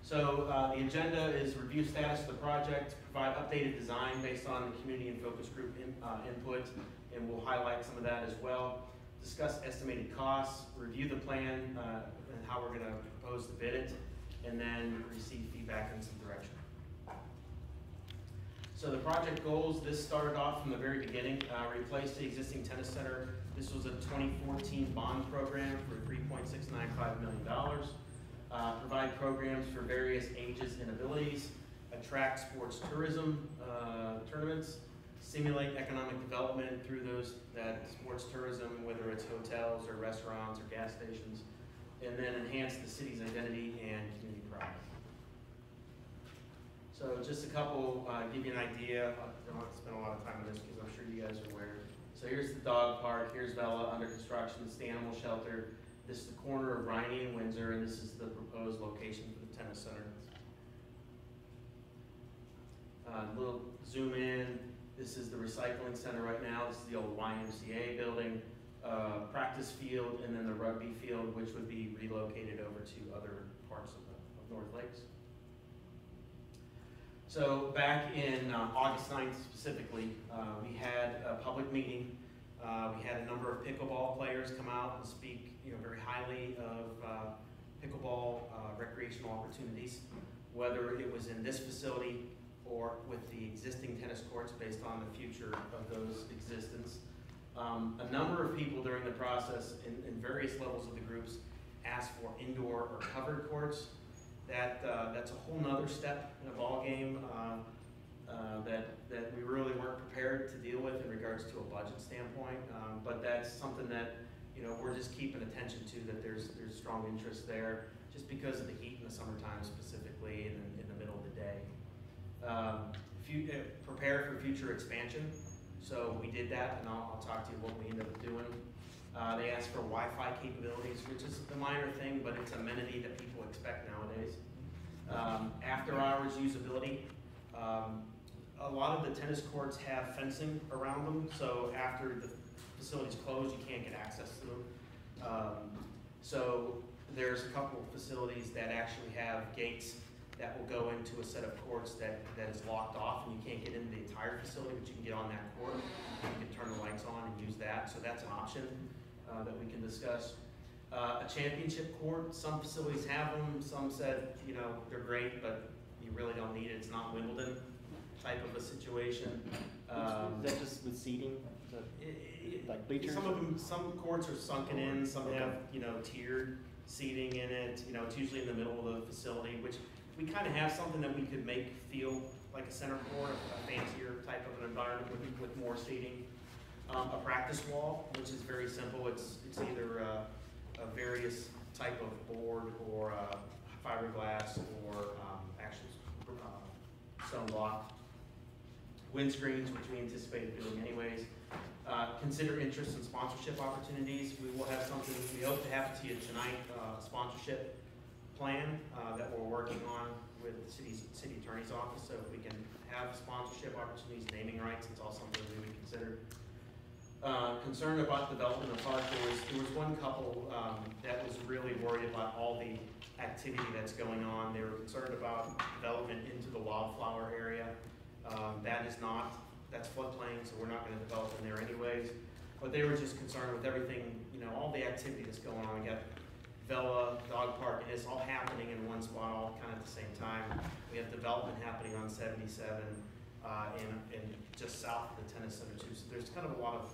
So the agenda is review status of the project, provide updated design based on the community and focus group input, and we'll highlight some of that as well. Discuss estimated costs, review the plan and how we're going to propose to bid it, and then receive feedback in some direction. So the project goals, this started off from the very beginning, replace the existing tennis center. This was a 2014 bond program for $3.695 million. Provide programs for various ages and abilities, attract sports tourism tournaments, stimulate economic development through that sports tourism, whether it's hotels or restaurants or gas stations, and then enhance the city's identity and community pride. So just a couple, give you an idea. I don't want to spend a lot of time on this because I'm sure you guys are aware. So here's the dog park, here's Vela under construction, this is the animal shelter. This is the corner of Riney and Windsor, and this is the proposed location for the tennis center. Little zoom in. This is the recycling center right now. This is the old YMCA building, practice field, and then the rugby field, which would be relocated over to other parts of North Lakes. So back in August 9th specifically, we had a public meeting. We had a number of pickleball players come out and speak, very highly of pickleball recreational opportunities, whether it was in this facility or with the existing tennis courts based on the future of those existence. A number of people during the process in various levels of the groups asked for indoor or covered courts. That's a whole nother step in a ball game that we really weren't prepared to deal with in regards to a budget standpoint. But that's something that we're just keeping attention to, that there's strong interest there, just because of the heat in the summertime specifically and in the middle of the day. Prepare for future expansion. So we did that, and I'll talk to you what we ended up doing. They asked for Wi-Fi capabilities, which is a minor thing, but it's an amenity that people expect nowadays. After hours usability. A lot of the tennis courts have fencing around them, so after the facility's closed, you can't get access to them. So there's a couple of facilities that actually have gates that will go into a set of courts that is locked off, and you can't get into the entire facility, but you can get on that court. You can turn the lights on and use that, so that's an option that we can discuss. A championship court, some facilities have them, some said, they're great, but you really don't need it. It's not Wimbledon type of a situation. Is that just with seating? Like bleachers? Some courts are sunken in, some have, tiered seating in it. It's usually in the middle of the facility, which we kind of have something that we could make feel like a center court, a fancier type of an environment with more seating. A practice wall, which is very simple. It's either a various type of board or fiberglass or actual stone block. Windscreens, which we anticipated doing anyways. Consider interest in sponsorship opportunities. We will have something, we hope to have it to you tonight, a sponsorship plan that we're working on with the city attorney's office. So if we can have sponsorship opportunities, naming rights, it's all something we would consider. Concerned about development of the park. There was one couple that was really worried about all the activity that's going on. They were concerned about development into the wildflower area. That's floodplain, so we're not going to develop in there anyways. But they were just concerned with everything, all the activity that's going on. We got Vela, dog park, and it's all happening in one spot, all kind of at the same time. We have development happening on 77 and just south of the tennis center too. So there's kind of a lot of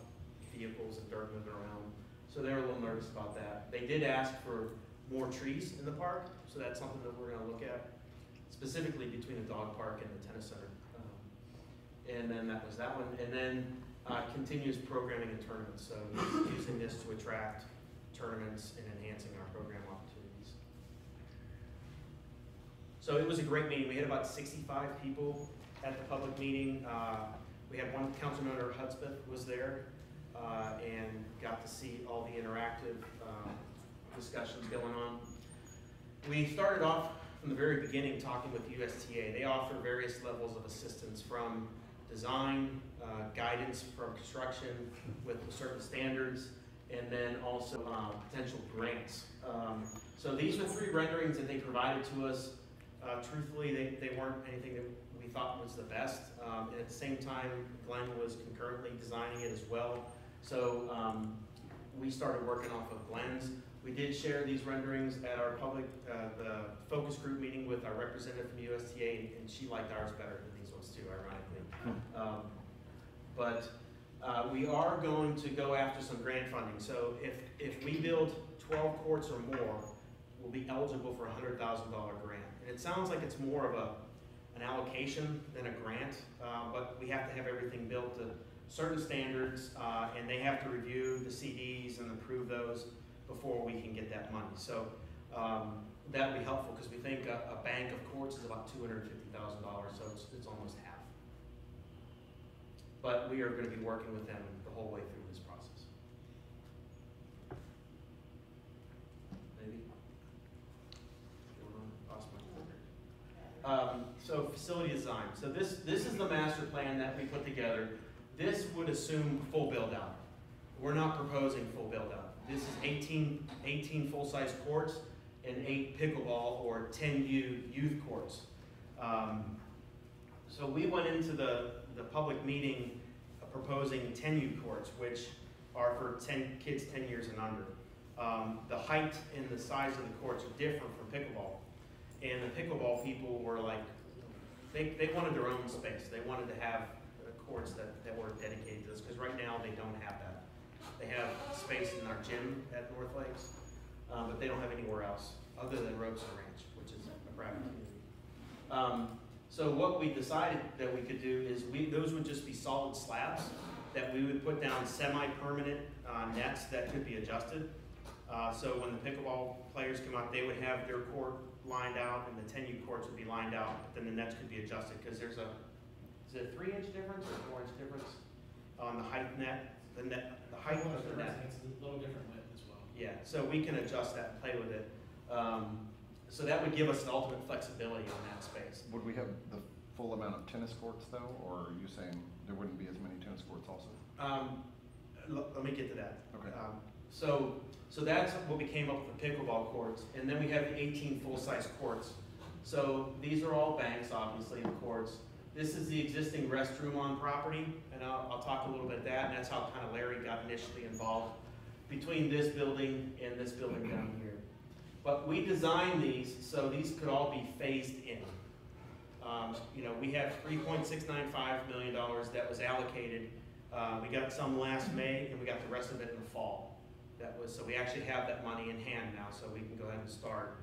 vehicles and dirt moving around. So they were a little nervous about that. They did ask for more trees in the park, so that's something that we're going to look at, specifically between the dog park and the tennis center. And then that was that one. And then continuous programming and tournaments. So using this to attract tournaments and enhancing our program opportunities. So it was a great meeting. We had about 65 people at the public meeting. We had one Councilmember Hudspeth was there and got to see all the interactive discussions going on. We started off from the very beginning talking with USTA. They offer various levels of assistance from design, guidance from construction with certain standards, and then also potential grants. So these were 3 renderings that they provided to us. Truthfully, they weren't anything that we thought was the best. And at the same time, Glenn was concurrently designing it as well. So we started working off of Glenn's. We did share these renderings at our public, the focus group meeting with our representative from USTA, and she liked ours better than these ones too, ironically. But we are going to go after some grant funding. So if we build 12 courts or more, we'll be eligible for a $100,000 grant. And it sounds like it's more of an allocation than a grant, but we have to have everything built to certain standards, and they have to review the CDs and approve those before we can get that money. So that would be helpful because we think a bank of courts is about $250,000, so it's almost half. But we are going to be working with them the whole way through this process. Maybe? So facility design. So this is the master plan that we put together. This would assume full build out. We're not proposing full build out. This is 18 full-size courts and 8 pickleball or 10 youth courts. So we went into the public meeting proposing 10 youth courts, which are for 10 kids 10 years and under. The height and the size of the courts are different from pickleball. And the pickleball people were like, they wanted their own space. They wanted to have courts that were dedicated to this, because right now they don't have that. They have space in our gym at North Lakes, but they don't have anywhere else other than Robeson Ranch, which is a private community. So what we decided that we could do is those would just be solid slabs that we would put down semi-permanent nets that could be adjusted. So when the pickleball players come out, they would have their court lined out, and the 10U courts would be lined out, but then the nets could be adjusted, because there's is it a 3-inch difference or 4-inch difference on the height net? The height of the net. It's a little different width as well. Yeah, so we can adjust that and play with it. So that would give us the ultimate flexibility on that space. Would we have the full amount of tennis courts though, or are you saying there wouldn't be as many tennis courts also? Let me get to that. Okay. So that's what we came up with, the pickleball courts, and then we have the 18 full-size courts. So these are all banks, obviously, the courts. This is the existing restroom on property, and I'll talk a little bit of that, and that's how kind of Larry got initially involved between this building and this building down here. But we designed these so these could all be phased in. We have $3.695 million that was allocated. We got some last May, and we got the rest of it in the fall. So we actually have that money in hand now, so we can go ahead and start.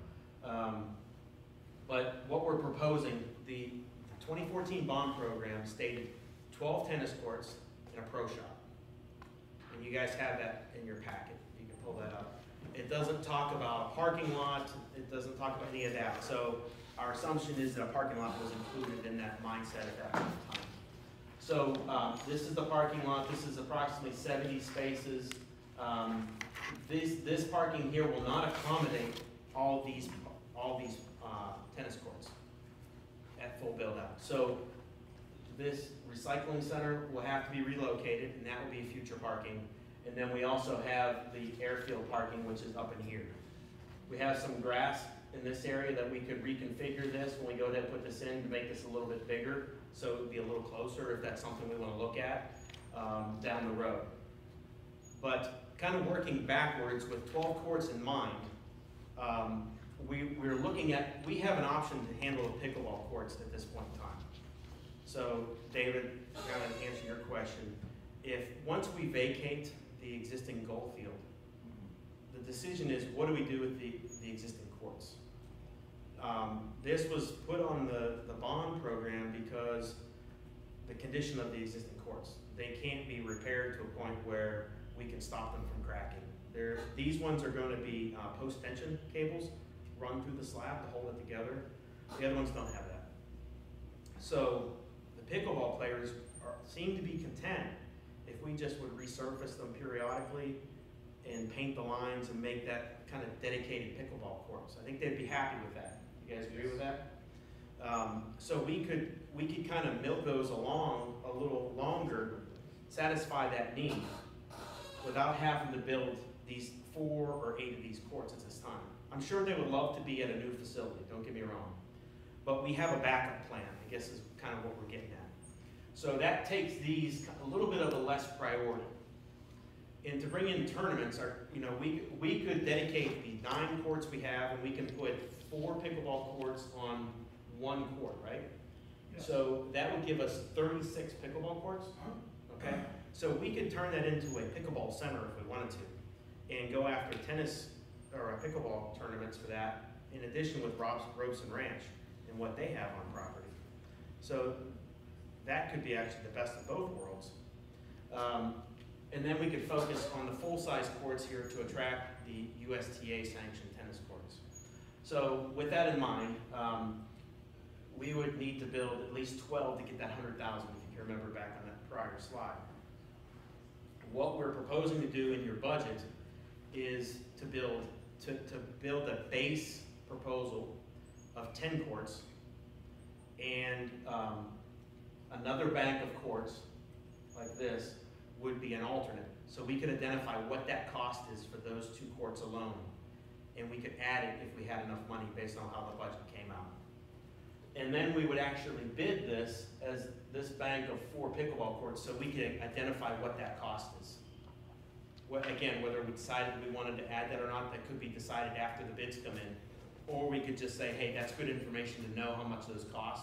But what we're proposing, the 2014 bond program stated 12 tennis courts and a pro shop. And you guys have that in your packet. You can pull that up. It doesn't talk about a parking lot. It doesn't talk about any of that. So our assumption is that a parking lot was included in that mindset at that point in time. So this is the parking lot. This is approximately 70 spaces. This parking here will not accommodate all these tennis courts at full build out. So this recycling center will have to be relocated, and that will be future parking. And then we also have the Airfield Parking, which is up in here. We have some grass in this area that we could reconfigure this when we go to put this in to make this a little bit bigger, so it would be a little closer if that's something we want to look at down the road. But kind of working backwards with 12 courts in mind, we're looking at, we have an option to handle the pickleball courts at this point in time. So David, kind of answer your question, once we vacate the existing goal field, the decision is what do we do with the existing courts? This was put on the bond program because the condition of the existing courts. They can't be repaired to a point where we can stop them from cracking. These ones are gonna be, post-tension cables run through the slab to hold it together. The other ones don't have that. So the pickleball players seem to be content if we just would resurface them periodically and paint the lines and make that kind of dedicated pickleball courts. I think they'd be happy with that. You guys agree with that? So we could kind of milk those along a little longer, satisfy that need, without having to build these 4 or 8 of these courts at this time. I'm sure they would love to be at a new facility, don't get me wrong. But we have a backup plan, I guess is kind of what we're getting at. So that takes these a little bit of a less priority. And to bring in tournaments, we could dedicate the 9 courts we have, and we can put 4 pickleball courts on 1 court, right? Yeah. So that would give us 36 pickleball courts, okay? So we could turn that into a pickleball center if we wanted to, and go after tennis or pickleball tournaments for that, in addition with Robeson Ranch and what they have on property. So that could be actually the best of both worlds. And then we could focus on the full-size courts here to attract the USTA sanctioned tennis courts. So with that in mind, we would need to build at least 12 to get that 100,000, if you remember back on that prior slide. What we're proposing to do in your budget is to build a base proposal of 10 courts and another bank of courts like this would be an alternate. So we could identify what that cost is for those 2 courts alone, and we could add it if we had enough money based on how the budget came out. And then we would actually bid this as this bank of 4 pickleball courts, so we could identify what that cost is. Again, whether we decided we wanted to add that or not, that could be decided after the bids come in. Or we could just say, hey, that's good information to know how much those cost,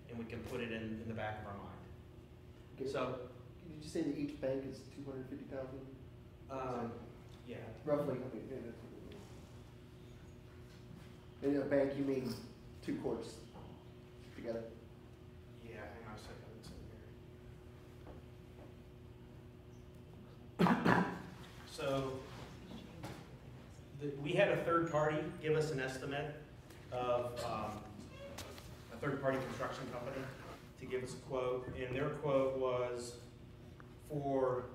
and we can put it in the back of our mind. Okay. So, Did you say that each bank is 250,000? yeah. Roughly, I mean, in a bank, you mean 2 courts together? Yeah, hang on a second, it's in here. So, we had a third party give us an estimate of a third party construction company to give us a quote, and their quote was for,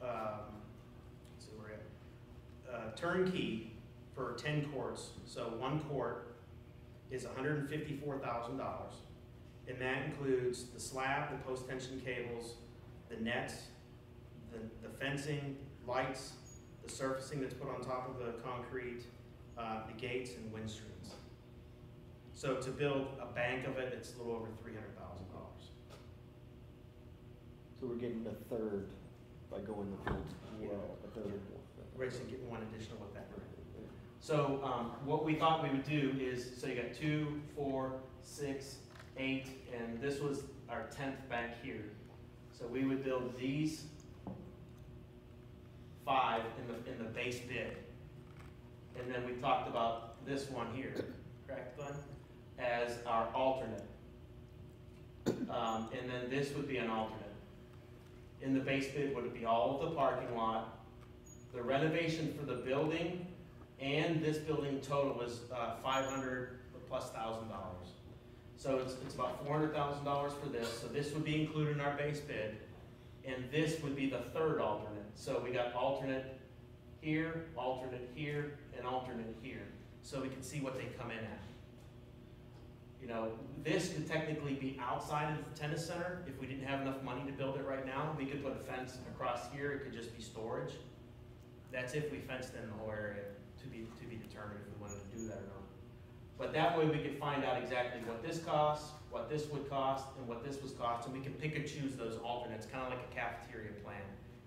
let's see where we're at, turnkey for 10 courts. So 1 court is $154,000, and that includes the slab, the post-tension cables, the nets, the fencing, lights, the surfacing that's put on top of the concrete, the gates and wind screens. So to build a bank of it, it's a little over $300,000. So we're getting a third by going the full, a third. We're actually getting 1 additional with that. So what we thought we would do is, so you got 2, 4, 6, 8, and this was our 10th bank here. So we would build these 5 in the base bid. And then we talked about this one here, correct, Glenn? As our alternate. And then this would be an alternate. In the base bid would be all of the parking lot, the renovation for the building, and this building total is $500,000 plus $1,000. So it's about $400,000 for this. So this would be included in our base bid, and this would be the third alternate. So we got alternate here, and alternate here. So we can see what they come in at. You know, this could technically be outside of the tennis center if we didn't have enough money to build it right now. We could put a fence across here. It could just be storage. That's if we fenced in the whole area, to be determined if we wanted to do that or not. But that way we could find out exactly what this costs, what this would cost, and what this was cost, and we can pick and choose those alternates, kind of like a cafeteria plan,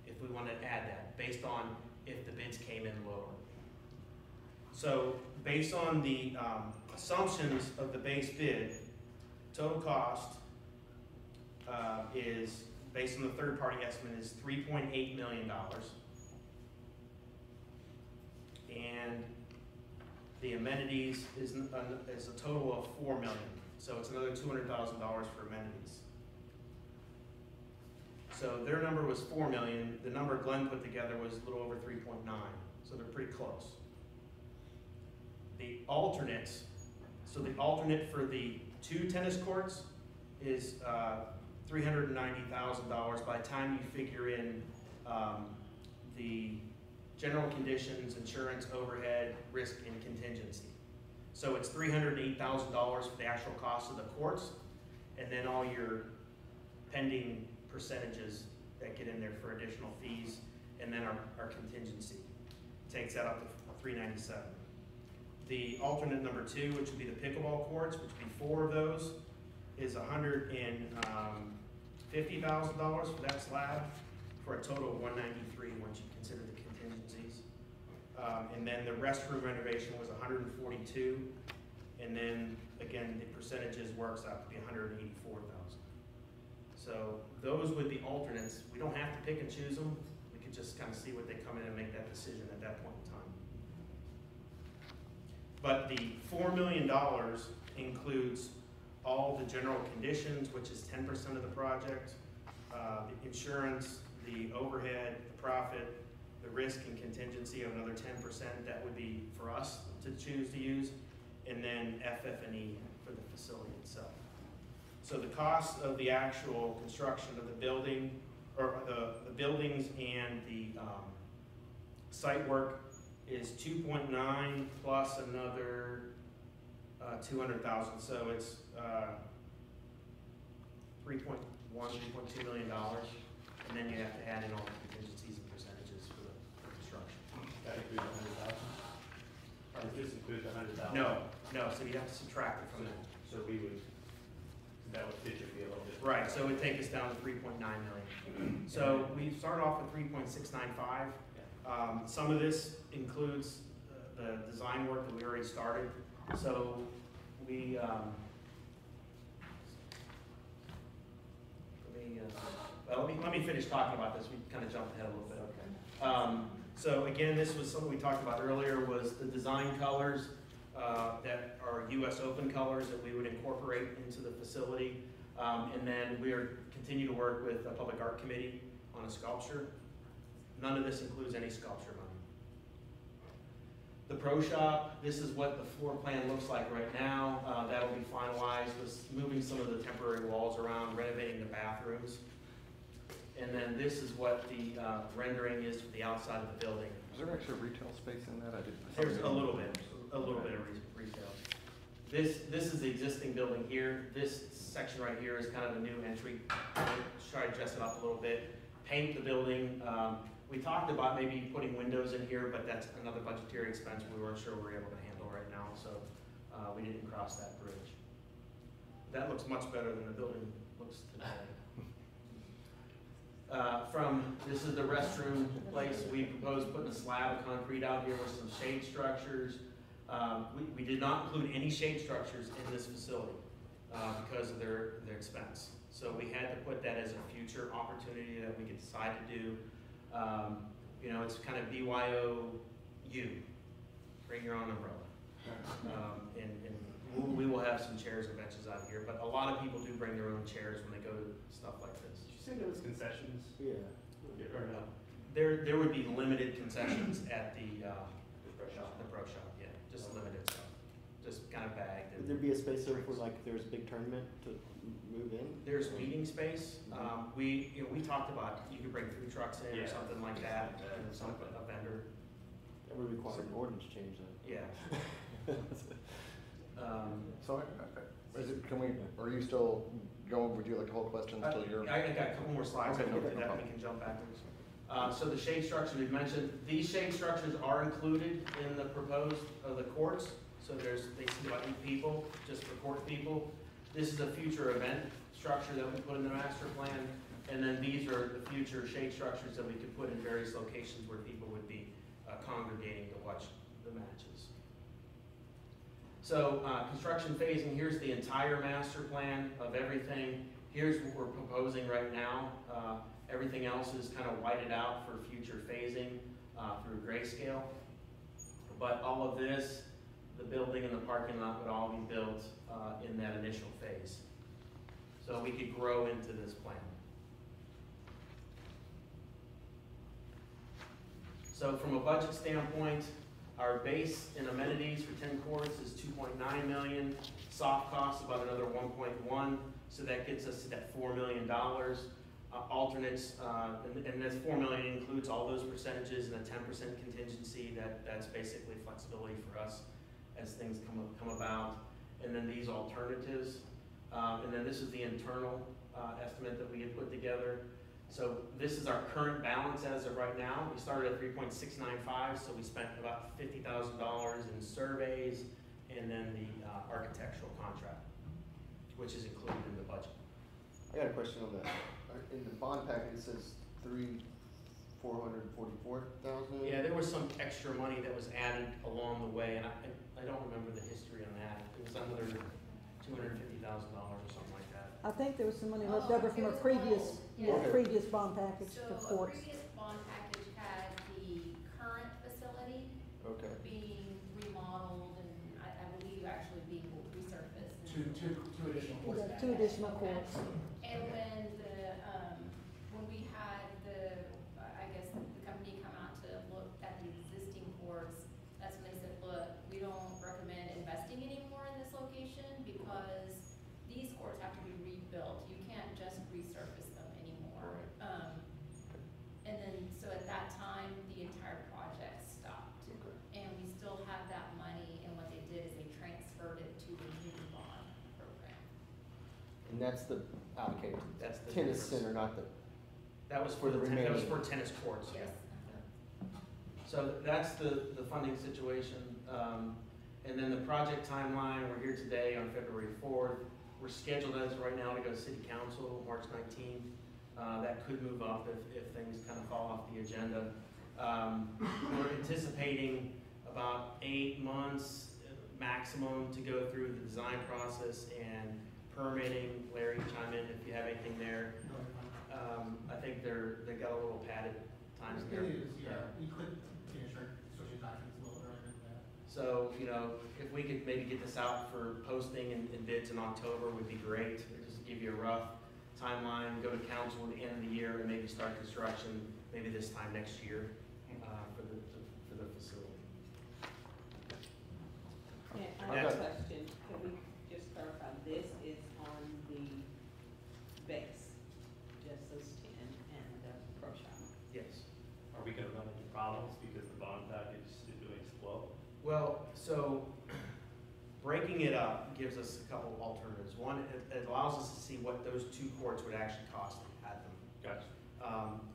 if we wanted to add that, based on if the bids came in lower. So based on the assumptions of the base bid, total cost is, based on the third party estimate, is $3.8 million. And the amenities is a total of $4 million. So it's another $200,000 for amenities. So their number was 4 million, the number Glenn put together was a little over 3.9, so they're pretty close. The alternates, so the alternate for the 2 tennis courts is $390,000 by the time you figure in the general conditions, insurance, overhead, risk, and contingency. So it's $308,000 for the actual cost of the courts, and then all your pending percentages that get in there for additional fees, and then our contingency. Takes that up to $397,000. The alternate number 2, which would be the pickleball courts, which would be 4 of those, is $150,000 for that slab, for a total of $193,000 once you consider the contingencies. And then the restroom renovation was $142,000, and then again the percentages works out to be $184,000. So those would be alternates. We don't have to pick and choose them. We could just kind of see what they come in and make that decision at that point in time. But the $4 million includes all the general conditions, which is 10% of the project, the insurance, the overhead, the profit, the risk and contingency of another 10% that would be for us to choose to use, and then FF&E for the facility itself. So the cost of the actual construction of the building, or the buildings and the site work is 2.9 plus another 200,000. So it's 3.1, $3.2 million, and then you have to add in all the contingencies and percentages for the construction. That includes 100,000? Or does this include the 100,000? No, so you have to subtract it from that. So we would, that would fit your fee a little bit. Right, so it would take us down to 3.9 million. So we start off with 3.695. Some of this includes the design work that we already started. So we, let me finish talking about this. We kind of jumped ahead a little bit. So again, this was something we talked about earlier, was the design colors that are US Open colors that we would incorporate into the facility. And then we are continue to work with the Public Art Committee on a sculpture. None of this includes any sculpture money. The pro shop, this is what the floor plan looks like right now. That'll be finalized with moving some of the temporary walls around, renovating the bathrooms. And then this is what the rendering is for the outside of the building. Is there actually retail space in that? There's a little bit of retail. This is the existing building here. This section right here is kind of the new entry. Try to dress it up a little bit. Paint the building. We talked about maybe putting windows in here, but that's another budgetary expense we weren't sure we were able to handle right now, so we didn't cross that bridge. That looks much better than the building looks today. This is the restroom place. We proposed putting a slab of concrete out here with some shade structures. We did not include any shade structures in this facility because of their expense. So we had to put that as a future opportunity that we could decide to do. You know, it's kind of BYOU, bring your own umbrella. And we will have some chairs and benches out here, but a lot of people do bring their own chairs when they go to stuff like this. Did you say there was concessions? Yeah. Or no? There would be limited concessions at the pro shop. Yeah, just limited stuff, just kind of bagged. Would there be a space there for like there's a big tournament to move in? There's meeting space. We talked about you could bring food trucks in or something like that, and a vendor. That would require an ordinance change then. Yeah. So, are you still going, would you like to hold questions until you're? I got a couple more slides. Okay, I can get no to that, problem. we can jump backwards. So the shade structures we've mentioned, these shade structures are included in the proposed the courts. So they seat about 8 people, just for court people. This is a future event structure that we put in the master plan. And then these are the future shade structures that we could put in various locations where people would be congregating to watch the matches. So construction phasing, here's the entire master plan of everything. Here's what we're proposing right now. Everything else is kind of whited out for future phasing through grayscale. But all of this, the building and the parking lot would all be built in that initial phase. So we could grow into this plan. So from a budget standpoint, our base and amenities for 10 courts is 2.9 million. Soft costs about another 1.1, so that gets us to that $4 million. Alternates, and this 4 million includes all those percentages and a 10% contingency. That's basically flexibility for us as things come about. And then these alternatives, and then this is the internal estimate that we had put together. So this is our current balance as of right now. We started at 3.695, so we spent about $50,000 in surveys and then the architectural contract, which is included in the budget. I got a question on that. In the bond package, it says $444,000. Yeah, there was some extra money that was added along the way, and I don't remember the history on that. It was another $250,000 or something like that. I think there was some money left Oh, over from it a was previous, rolled, yeah. previous bond package So for a courts. previous bond package had the current facility Okay. being remodeled and I believe actually being resurfaced. Two additional courts. Yeah, 2 additional courts. And when when we had I guess the company come out to look at the existing courts, that's when they said, look, we don't recommend investing anymore in this location because these courts have to be rebuilt. You can't just resurface them anymore. And then, so at that time, the entire project stopped. Okay. And we still have that money, and what they did is they transferred it to the new bond program. And that's the allocated That's the tennis difference. center, not the. That was for The that was remaining. for tennis courts. Yes. So that's the funding situation. And then the project timeline, we're here today on February 4th. We're scheduled as of right now to go to City Council March 19th. That could move up if things kind of fall off the agenda. We're anticipating about 8 months maximum to go through the design process and permitting. Larry, chime in if you have anything there. I think they got a little padded times there. It is, yeah. We could finish our social documents a little earlier than that. So, if we could maybe get this out for posting and bids in October would be great. Just to give you a rough timeline, go to council at the end of the year and maybe start construction maybe this time next year for the facility. And I Okay. have a question, can we just clarify, this is on the base, just those 10 and the pro shop? Yes. Are we gonna run into problems because the bond package stipulates 12? Well, so breaking it up gives us a couple of alternatives. One, it allows us to see what those 2 courts would actually cost to add them. Gotcha.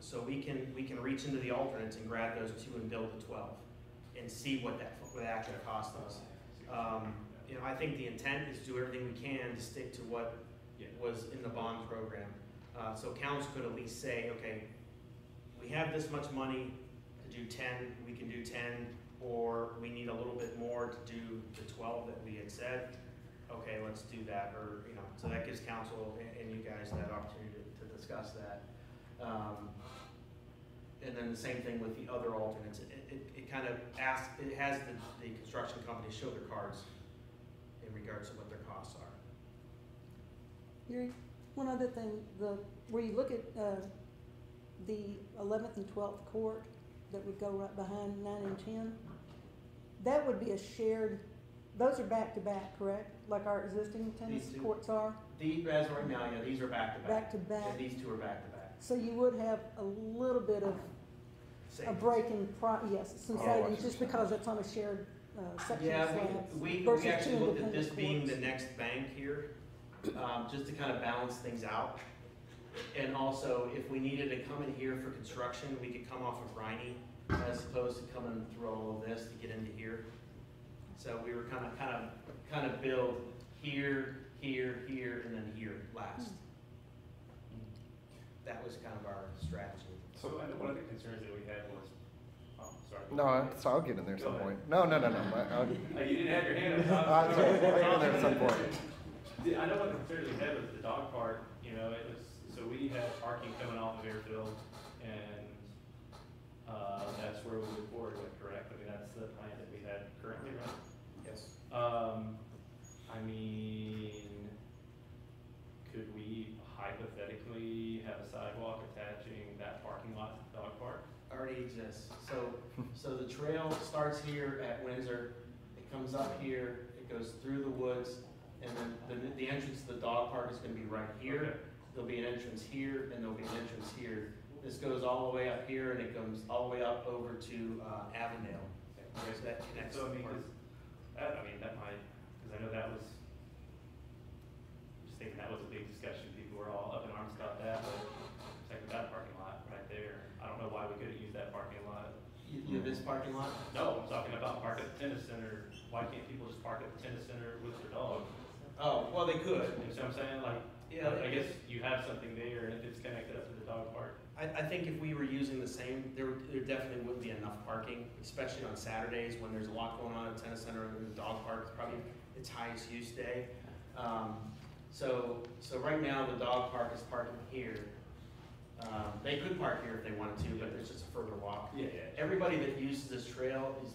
So we can reach into the alternates and grab those 2 and build the 12 and see what that would actually cost us. I think the intent is to do everything we can to stick to what was in the bond program. So council could at least say, okay, we have this much money to do 10, we can do 10, or we need a little bit more to do the 12 that we had said. Okay, let's do that, or, so that gives council and you guys that opportunity to discuss that. And then the same thing with the other alternates. It kind of has the construction company show their cards in regards to what their costs are. Yuri, one other thing, where you look at the 11th and 12th court that would go right behind 9 and 10, that would be a shared, those are back to back, correct? Like our existing tennis These two? courts are? As of right now, yeah, these are back to back. Back to back. And these 2 are back to back. So you would have a little bit of a Savings. break in, yes, some Oh, I see savings, what just you're because it's on a shared section Yeah, of slabs we versus actually two looked at this independent being the courts. next bank here, just to kind of balance things out. And also, if we needed to come in here for construction, we could come off of Riney as opposed to coming through all of this to get into here. So we were kind of build here, here, here, and then here last. That was kind of our strategy. So I know one of the concerns that we had was, sorry. No, so I'll get in there at some Go point. ahead. No. You didn't have your hand up. I'll get in there at some point. I know what the concern we had with the dog park, it was, so we had parking coming off of Airfield, and, that's where we move forward with, correct? I mean, that's the plan that we had currently, right? Yes. Could we hypothetically have a sidewalk attaching that parking lot to the dog park? Already exists. So So the trail starts here at Windsor, it comes up here, it goes through the woods, and then the entrance to the dog park is gonna be right here. There'll be an entrance here, and there'll be an entrance here. This goes all the way up here, and it comes all the way up over to Avondale. There's that connects. So I mean, the park. that might, because I know that was, just thinking that was a big discussion, people were all up in arms about that, but check that parking lot right there. I don't know why we couldn't use that parking lot. This parking lot? No, I'm talking about park at the tennis center. Why can't people just park at the tennis center with their dog? Oh, well, they could. You know what I'm saying? Like, Yeah, I guess you have something there, and if it's connected up to the dog park. I think if we were using the same, there definitely wouldn't be enough parking, especially on Saturdays when there's a lot going on at the tennis center and the dog park is probably its highest use day. So right now, the dog park is parking here. They could park here if they wanted to, but it's just a further walk. Yeah. Everybody that uses this trail is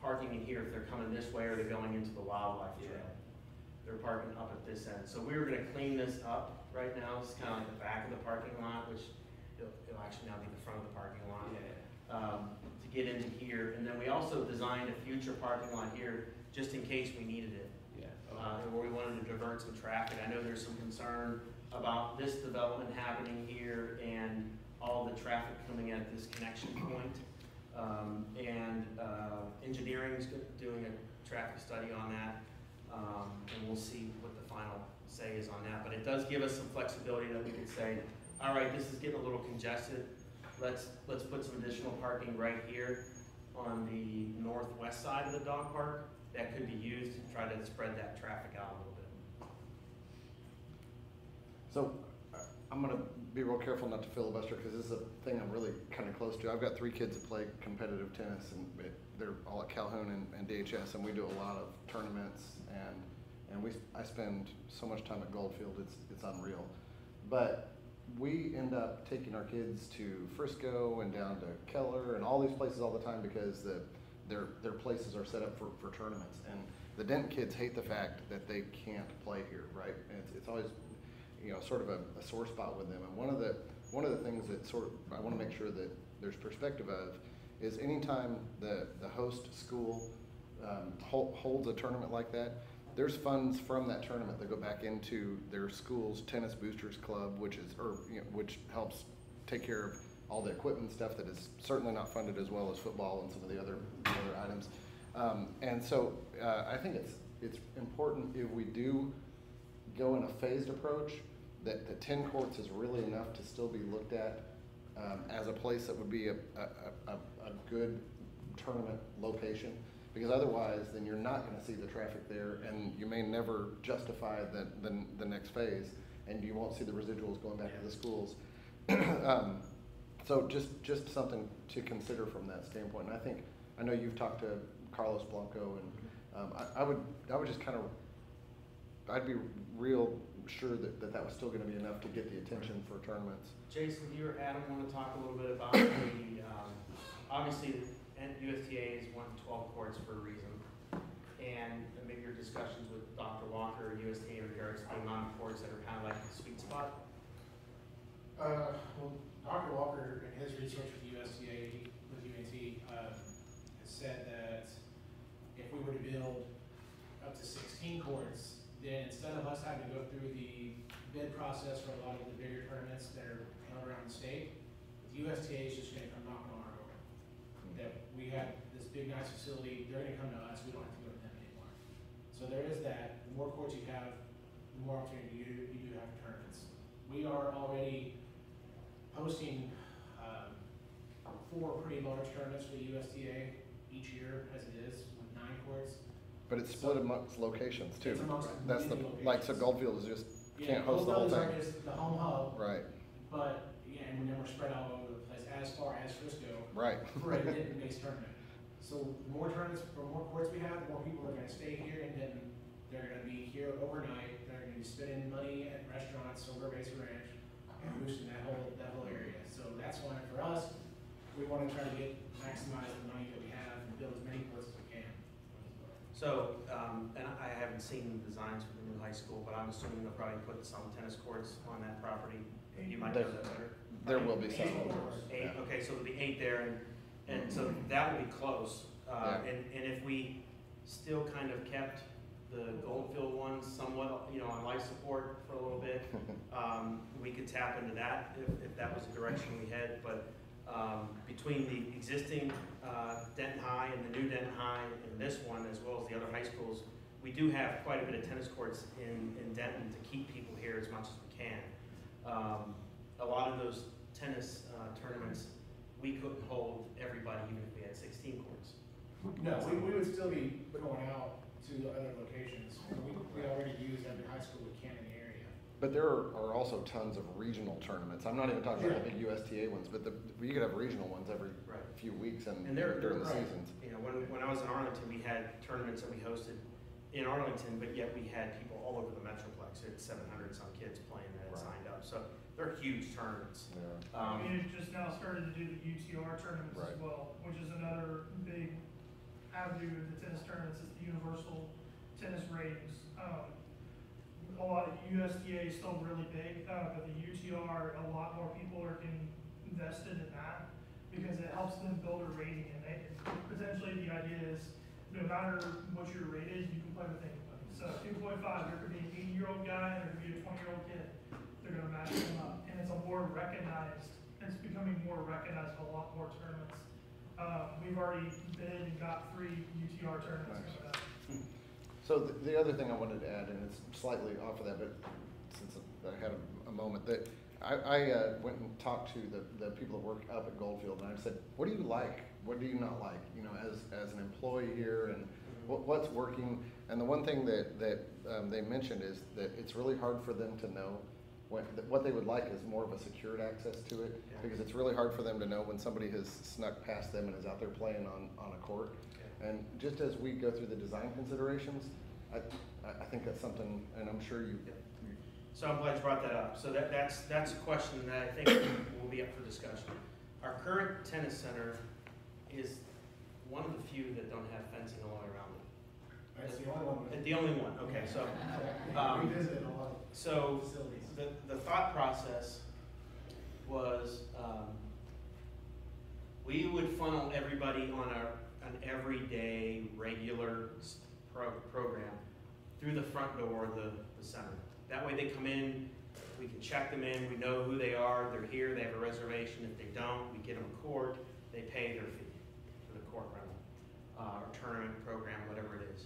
parking in here if they're coming this way or they're going into the wildlife trail. Yeah. They're parking up at this end. So we were gonna clean this up right now. It's kind of like the back of the parking lot, which it'll actually now be the front of the parking lot. To get into here. And then we also designed a future parking lot here just in case we needed it. Where we wanted to divert some traffic. I know there's some concern about this development happening here and all the traffic coming at this connection point. Engineering's doing a traffic study on that. And we'll see what the final say is on that. But it does give us some flexibility that we could say, all right, this is getting a little congested. Let's put some additional parking right here on the northwest side of the dog park that could be used to try to spread that traffic out a little bit. So I'm gonna be real careful not to filibuster because this is a thing I'm really kind of close to. I've got 3 kids that play competitive tennis, and they're all at Calhoun and DHS, and we do a lot of tournaments, and I spend so much time at Goldfield, it's unreal. But we end up taking our kids to Frisco and down to Keller and all these places all the time because their places are set up for tournaments. And the Denton kids hate the fact that they can't play here, right? And it's always, you know, sort of a sore spot with them. And one of the things that I want to make sure that there's perspective of is anytime the host school holds a tournament like that, there's funds from that tournament that go back into their school's tennis boosters club, which helps take care of all the equipment stuff that is certainly not funded as well as football and some of the other items. And so I think it's important if we do go in a phased approach that the 10 courts is really enough to still be looked at as a place that would be a good tournament location. Because otherwise, then you're not going to see the traffic there, and you may never justify the next phase, and you won't see the residuals going back to the schools. So just something to consider from that standpoint. And I know you've talked to Carlos Blanco, and I would just kind of, I'd be real sure that was still going to be enough to get the attention for tournaments. Jason, you or Adam want to talk a little bit about the obviously. And USTA is 112 courts for a reason, and maybe your discussions with Dr. Walker or USTA in regards to the amount of courts that are kind of like the sweet spot. Well, Dr. Walker, in his research with USTA, with UNT, has said that if we were to build up to 16 courts, then instead of us having to go through the bid process for a lot of the bigger tournaments that are held around the state, the USTA is just going to come knocking on our door. That we have this big, nice facility, they're going to come to us, we don't have to go to them anymore. So there is that. The more courts you have, the more opportunity you do have for tournaments. We are already hosting 4 pretty large tournaments for the USTA each year, as it is, with 9 courts. But it's split amongst locations too. It's amongst That's the many like so locations. Goldfield is just can't host the whole Goldfield thing. is just the home hub, Right. but and then we're spread all over the place as far as Frisco. Right. For a Denton-based tournament. So the more tournaments, the more courts we have, the more people are gonna stay here in Denton. They're gonna be here overnight, they're gonna be spending money at restaurants, Silver Base Ranch, and boosting that whole area. So that's why for us, we wanna try to maximize the money that we have and build as many courts as we can. So, and I haven't seen the designs for the new high school, but I'm assuming they'll probably put some tennis courts on that property. You might know that better. There will be some. 8, okay, so there'll be 8 there, And so that will be close. Yeah. And if we still kind of kept the Goldfield ones somewhat, on life support for a little bit, we could tap into that if that was the direction we head. But between the existing Denton High and the new Denton High and this one, as well as the other high schools, we do have quite a bit of tennis courts in Denton to keep people here as much as we can. A lot of those tennis tournaments, we couldn't hold everybody even if we had 16 courts. No, we would still be going out to other locations. We already use every high school we can in the area. But there are also tons of regional tournaments. I'm not even talking about the big USTA ones, but you could have regional ones every Right. few weeks and they're during the right. seasons. When I was in Arlington, we had tournaments that we hosted in Arlington, but yet we had people all over the Metroplex. We had 700 some kids playing that had signed up. So they're huge tournaments. Yeah. We've just now started to do the UTR tournaments as Right. well, which is another big avenue of the tennis tournaments, is the universal tennis ratings. A lot of USDA is still really big, but the UTR, a lot more people are getting invested in that because it helps them build a rating, and potentially the idea is no matter what you're rated, you can play with anybody. So 2.5, there could be an 80-year-old guy and there could be a 20-year-old kid. They're gonna match them up, and it's becoming more recognized in a lot more tournaments. We've already bid and got 3 UTR tournaments Nice. coming up. So the other thing I wanted to add, and it's slightly off of that, but since I had a moment, that I went and talked to the people that work up at Goldfield, and I said, what do you like? What do you not like? As an employee here, and what's working? And the one thing that they mentioned is that it's really hard for them to know what they would like is more of a secured access to it, because it's really hard for them to know when somebody has snuck past them and is out there playing on a court. And just as we go through the design considerations, I think that's something, and I'm sure you. So I'm glad you brought that up. So that's a question that I think will be up for discussion. Our current tennis center is one of the few that don't have fencing all the way around it. That's the only one. The only one, okay, so. We visited a lot of So facilities. the thought process was we would funnel everybody on an everyday, regular program through the front door of the center. That way they come in, we can check them in, we know who they are, they're here, they have a reservation. If they don't, we get them a court, they pay their fee for the court rental, or tournament program, whatever it is.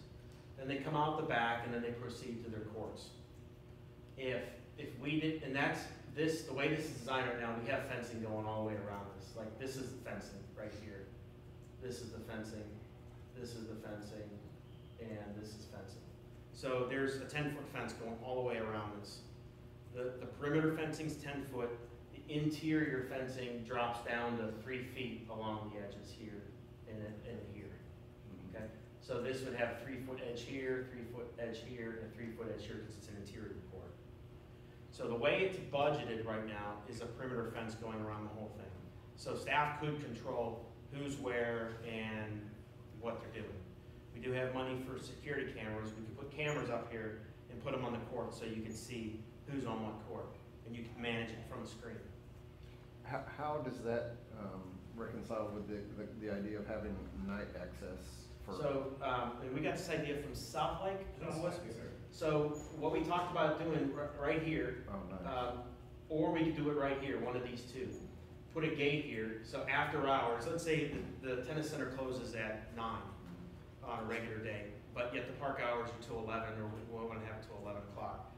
Then they come out the back and then they proceed to their courts. If we did, and that's this, the way this is designed right now, we have fencing going all the way around this. Like this is the fencing right here. This is the fencing, this is the fencing, and this is fencing. So there's a 10-foot fence going all the way around this. The perimeter fencing's 10 foot. The interior fencing drops down to 3 feet along the edges here and here. Okay. So this would have 3-foot edge here, 3-foot edge here, and a 3-foot edge here because it's an interior court. So the way it's budgeted right now is a perimeter fence going around the whole thing. So staff could control who's where and what they're doing. We do have money for security cameras. We could put cameras up here and put them on the court so you can see who's on what court, and you can manage it from the screen. How does that reconcile with the idea of having night access for? So, and we got this idea from South Lake. Yes, sir. So what we talked about doing right here, Oh, nice. or we could do it right here, one of these two. Put a gate here, so after hours, let's say the tennis center closes at 9 on a regular day, but yet the park hours are till 11, or we want to have it till 11 o'clock.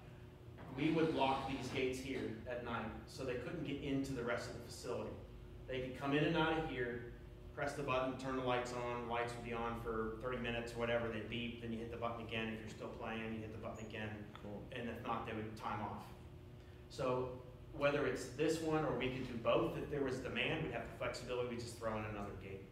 We would lock these gates here at night, so they couldn't get into the rest of the facility. They could come in and out of here, press the button, turn the lights on, lights would be on for 30 minutes or whatever, they beep, then you hit the button again. If you're still playing, you hit the button again, Cool. and if not, they would time off. So whether it's this one or we could do both, if there was demand, we'd have the flexibility, we just throw in another gate.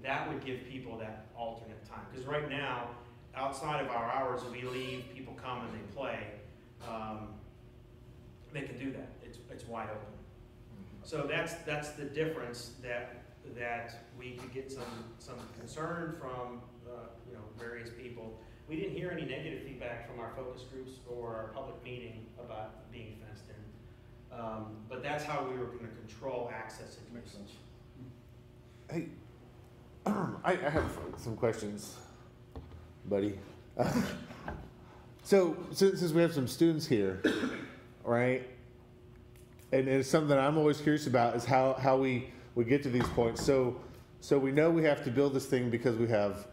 That would give people that alternate time. Because right now, outside of our hours, we leave, people come and they play, they can do that. It's wide open. So that's the difference that we could get some concern from various people. We didn't hear any negative feedback from our focus groups or our public meeting about being fenced in. But that's how we were going to control access to Makes sense. Hey, I have some questions, buddy. So since we have some students here, right? And it's something that I'm always curious about is how we get to these points. So we know we have to build this thing because we have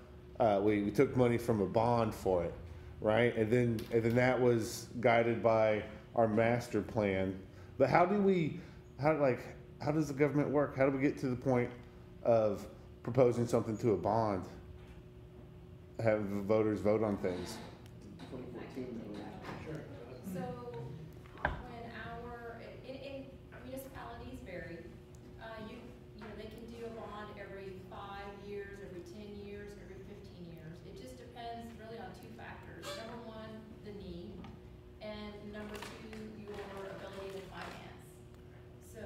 we took money from a bond for it, right? And then that was guided by our master plan. But how does the government work? How do we get to the point of proposing something to a bond, having voters vote on things? 2014. Sure. So, when in municipalities vary, you know, they can do a bond every 5 years, every 10 years, every 15 years. It just depends really on two factors. Number one, the need, and number two, your ability to finance. So,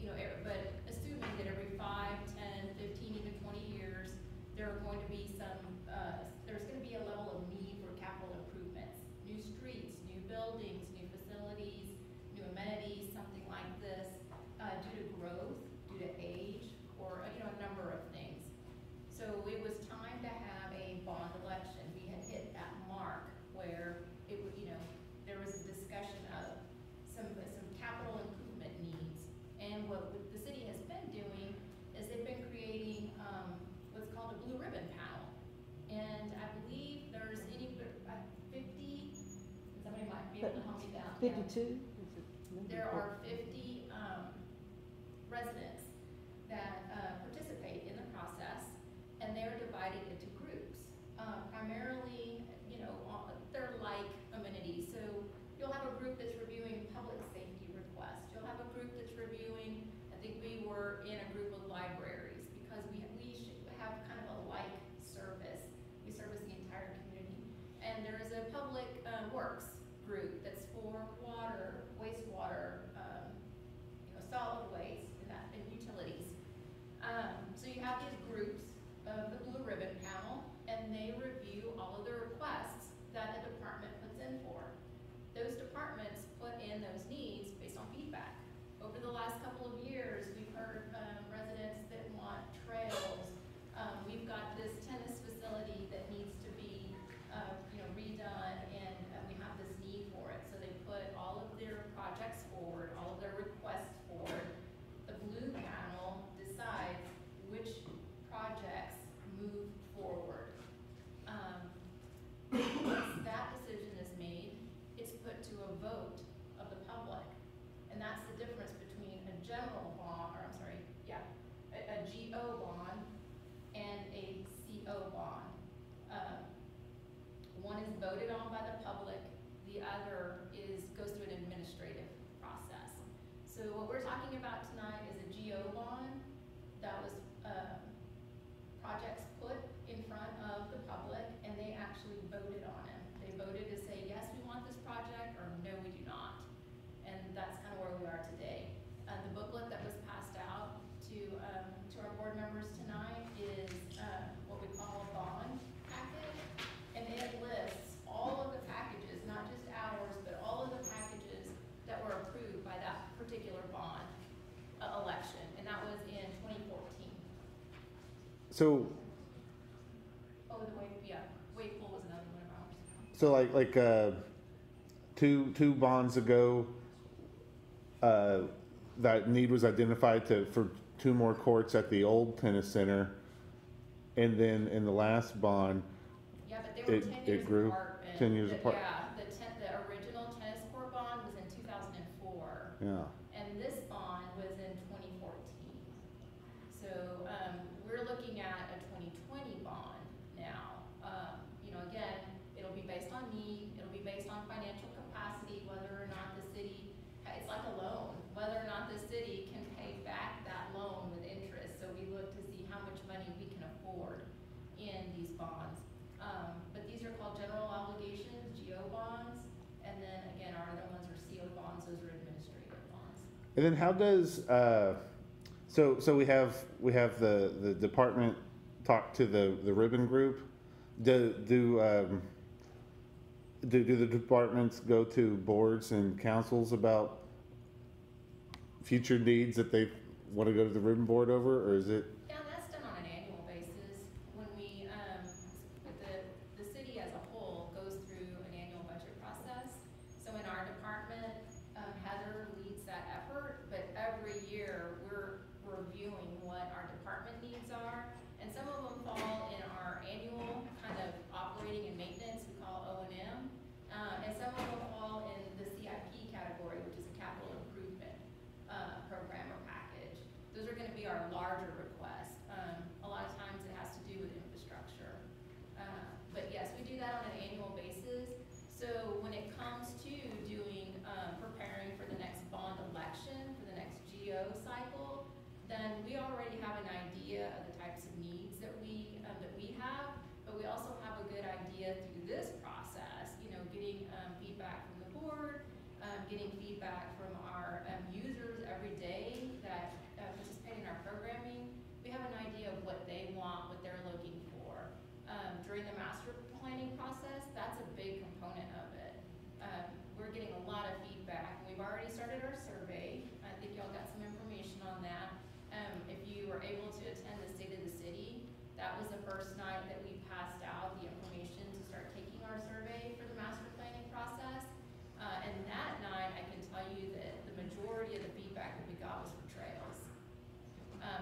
you know, but assuming that every 5, 10, 15, even 20 years, there are going to be there's going to be a level of need for capital improvements, new streets, new buildings, new facilities, new amenities, something like this, due to growth, due to age, or you know, a number of things. So it was time to have a bond election. We had hit that mark where it would, you know, there was a discussion of some capital improvement needs, and what the city has been doing is they've been creating what's called a blue ribbon panel. And I believe there's 50, somebody might be able to help me out. 52? There are 50 residents that participate in the process, and they're divided into groups. Primarily, you know, they're like amenities. So you'll have a group that's reviewing public safety requests. You'll have a group that's reviewing, I think we were in a group of libraries, because we should have kind of a like service. We service the entire community. And there is a public works group that's for water, wastewater, you know, solid waste, and utilities. So you have these groups of the blue ribbon panel, and they review all of the requests that a department puts in for. Those departments put in those needs based on feedback. Over the last couple of years, we've heard residents that want trails. We've got this tennis facility that needs to be, you know, redone, and we have this need for it. So they put all of their projects forward, all of their requests forward. The blue panel decides which projects move forward. Once that decision is made, it's put to a vote of the public. And that's the difference between a general bond, or I'm sorry, yeah, a GO bond and a CO bond. One is voted on by the public, the other goes through an administrative process. So what we're talking about tonight is a GO bond that was projects put in front of the public, and they actually voted on it. They voted to say, yes, we want this project, or no, we do not. And that's kind of where we are today. The booklet that was passed out to our board members tonight is what we call a bond package, and it lists all of the packages, not just ours, but all of the packages that were approved by that particular bond election, and that was in 2014. So Wave pool was another one of ours. So like two bonds ago, that need was identified for 2 more courts at the old tennis center, and then in the last bond, Yeah, but they were 10 years it grew apart. 10 years apart. Yeah, the original tennis court bond was in 2004. Yeah. And this bond was in 2014. So, we're looking at a 2020 bond now. You know, again, it'll be based on need, it'll be based on financial capacity, whether or not the city, it's like a loan, whether or not the city can pay back that loan with interest. So we look to see how much money we can afford in these bonds. But these are called general obligations, GO bonds, and then again, our other ones are CO bonds, those are administrative bonds. And then how does so we have the department talk to the ribbon group. Do the departments go to boards and councils about future needs that want to go to the ribbon board over, or is it? Yeah, that's done on an annual basis. When we, with the city as a whole goes through an annual budget process. So in our department, Heather leads that effort, but every year we're reviewing what our department needs are. And some of them fall in our annual kind of operating and maintenance, we call O&M. And some of them fall in the CIP category, which is a capital improvement program or package. Those are gonna be our larger requests. A lot of times it has to do with infrastructure. But yes, we do that on an annual basis. So when it comes to doing, preparing for the next bond election, for the next GO cycle, then we already have an idea of the types of needs that we have, but we also have a good idea through this process, you know, getting feedback from the board, getting feedback from our users every day that participate in our programming. We have an idea of what they want, what they're looking for. During the master planning process, that's a big component of it. We're getting a lot of feedback. We've already started our survey. I think y'all got some information on that. If you were able to attend the State of the City, that was the first night that we passed out the information to start taking our survey for the master planning process. And that night, I can tell you that the majority of the feedback that we got was for trails.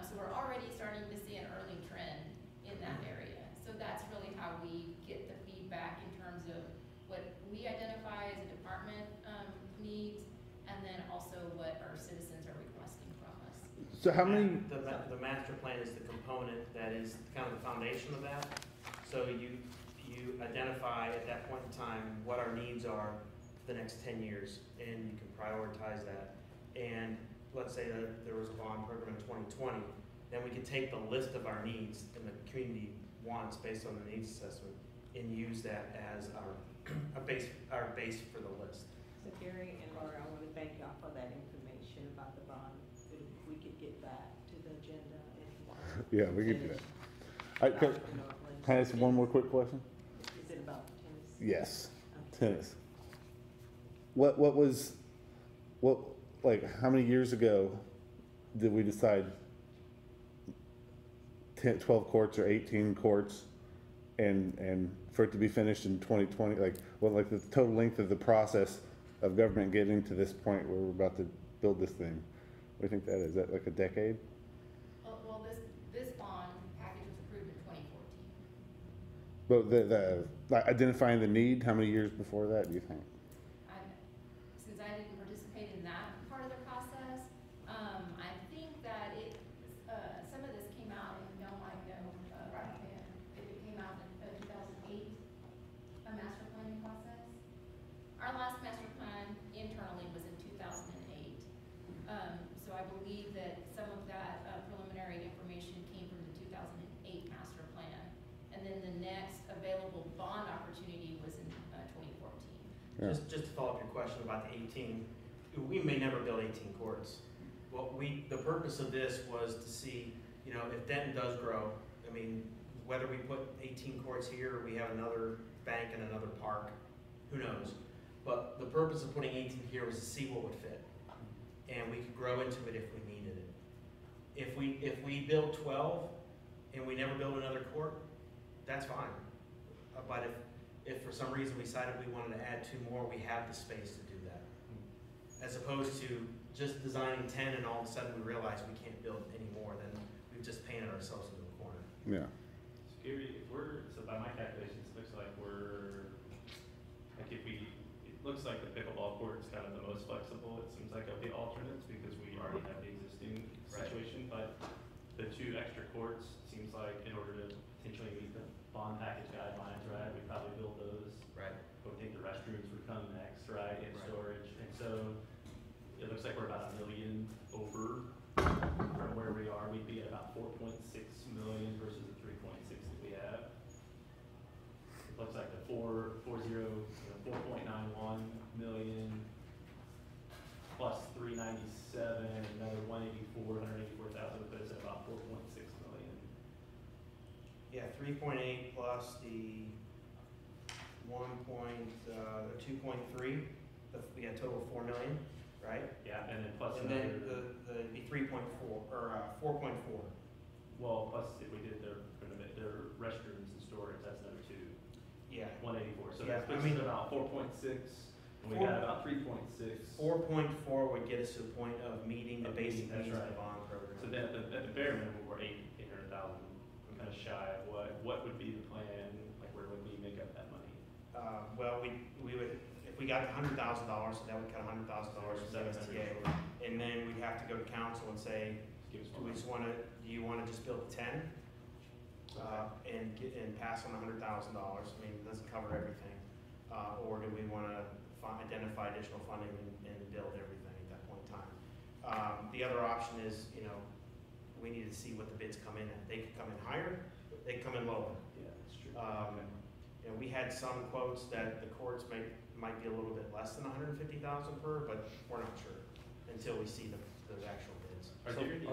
So we're already starting to see an early trend in that area. So that's really how we get the feedback in terms of what we identify as a department needs, and then also what our citizens are requesting from us. So how many? The master plan is the component that is kind of the foundation of that. So you identify at that point in time what our needs are for the next 10 years, and you can prioritize that. And let's say that there was a bond program in 2020, then we could take the list of our needs and the community wants based on the needs assessment and use that as our base for the list. So Gary and Laura, I want to thank y'all for that information about the bond. If we could get back to the agenda and. Yeah, we could do that. Can I ask one more quick question? Is it about tennis? Yes, Okay. tennis. How many years ago did we decide 10, 12 courts or 18 courts and for it to be finished in 2020? The total length of the process of government getting to this point where we're about to build this thing? What do you think that is? Is that like a decade? Well, this bond package was approved in 2014. But identifying the need, how many years before that do you think? Since I didn't participate in that part of the process, I think that some of this came out, and no, I know, it came out in 2008, a master planning process. Our last master plan internally was in 2008. So I believe that some of that preliminary information came from the 2008 master plan. And then the next available bond opportunity was in 2014. Yeah. Just to follow up your question about the 18, we may never build 18 courts. The purpose of this was to see, you know, if Denton does grow, I mean, whether we put 18 courts here or we have another bank and another park, who knows? But the purpose of putting 18 here was to see what would fit. And we could grow into it if we needed it. If we build 12 and we never build another court, that's fine. But if for some reason we decided we wanted to add 2 more, we have the space to do that. As opposed to just designing 10 and all of a sudden we realize we can't build any more, then we've just painted ourselves into a corner. Yeah. Scary, so by my calculations, it looks like it looks like the pickleball court is kind of the most flexible, it seems like, of the alternates, because we already have the existing situation, but the 2 extra courts seems like in order to potentially meet the bond package guidelines, right, we'd probably build those. Right. But we think the restrooms would come next, right, and Right. storage, and so it looks like we're about $1 million over from where we are. We'd be at about 4.6 million versus the 3.6 that we have. It looks like the 4.91 million plus 397, another 184,000 would put us at about 4.6 million. Yeah, 3.8 plus the 2.3, we got a total of 4 million. right? Yeah, and then plus And then another, the 3.4, or 4.4. well, plus if we did their restrooms and storage, that's another two. Yeah. 184, so Yeah, that puts I mean- us about 4.6, and we Four- got about 3.6. 4.4 would get us to the point of meeting the Of basic meeting, that's needs of right. the bond program. So then, at the bare minimum, we're 800,000, I'm kind of shy of what would be the plan, like where would we make up that money? Well, we would, if we got $100,000, so that would cut $100,000 from USDA. And then we'd have to go to council and say, Give us do we just wanna, do you wanna just build 10? And pass on $100,000, I mean, it doesn't cover everything. Or do we wanna identify additional funding and build everything at that point in time? The other option is, we need to see what the bids come in at. They could come in higher, they could come in lower. Yeah, that's true. We had some quotes that the courts might be a little bit less than 150,000 per, but we're not sure until we see the actual bids. Are there any,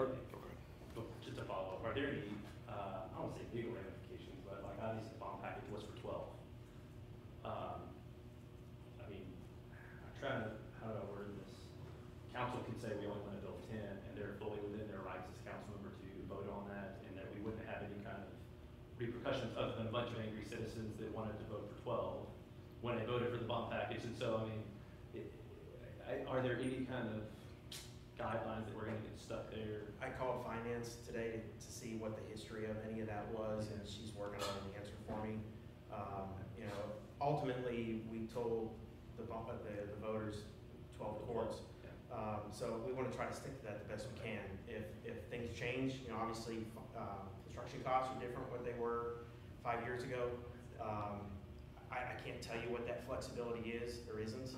just to follow up, are there any, I don't wanna say legal ramifications, but like obviously the bond package was for 12. I mean, I'm trying to, how do I word this? Council can say we only wanna build 10, and they're fully within their rights as a council member to vote on that, and that we wouldn't have any kind of repercussions other than a bunch of angry citizens that wanted to vote for 12 when they voted for the bond package. And so, I mean, are there any kind of guidelines that we're gonna get stuck there? I called finance today to see what the history of any of that was, and she's working on an answer for me. Ultimately, we told the voters 12 courts. So we want to try to stick to that the best we can. If things change, obviously construction costs are different what they were 5 years ago. I can't tell you what that flexibility is or isn't.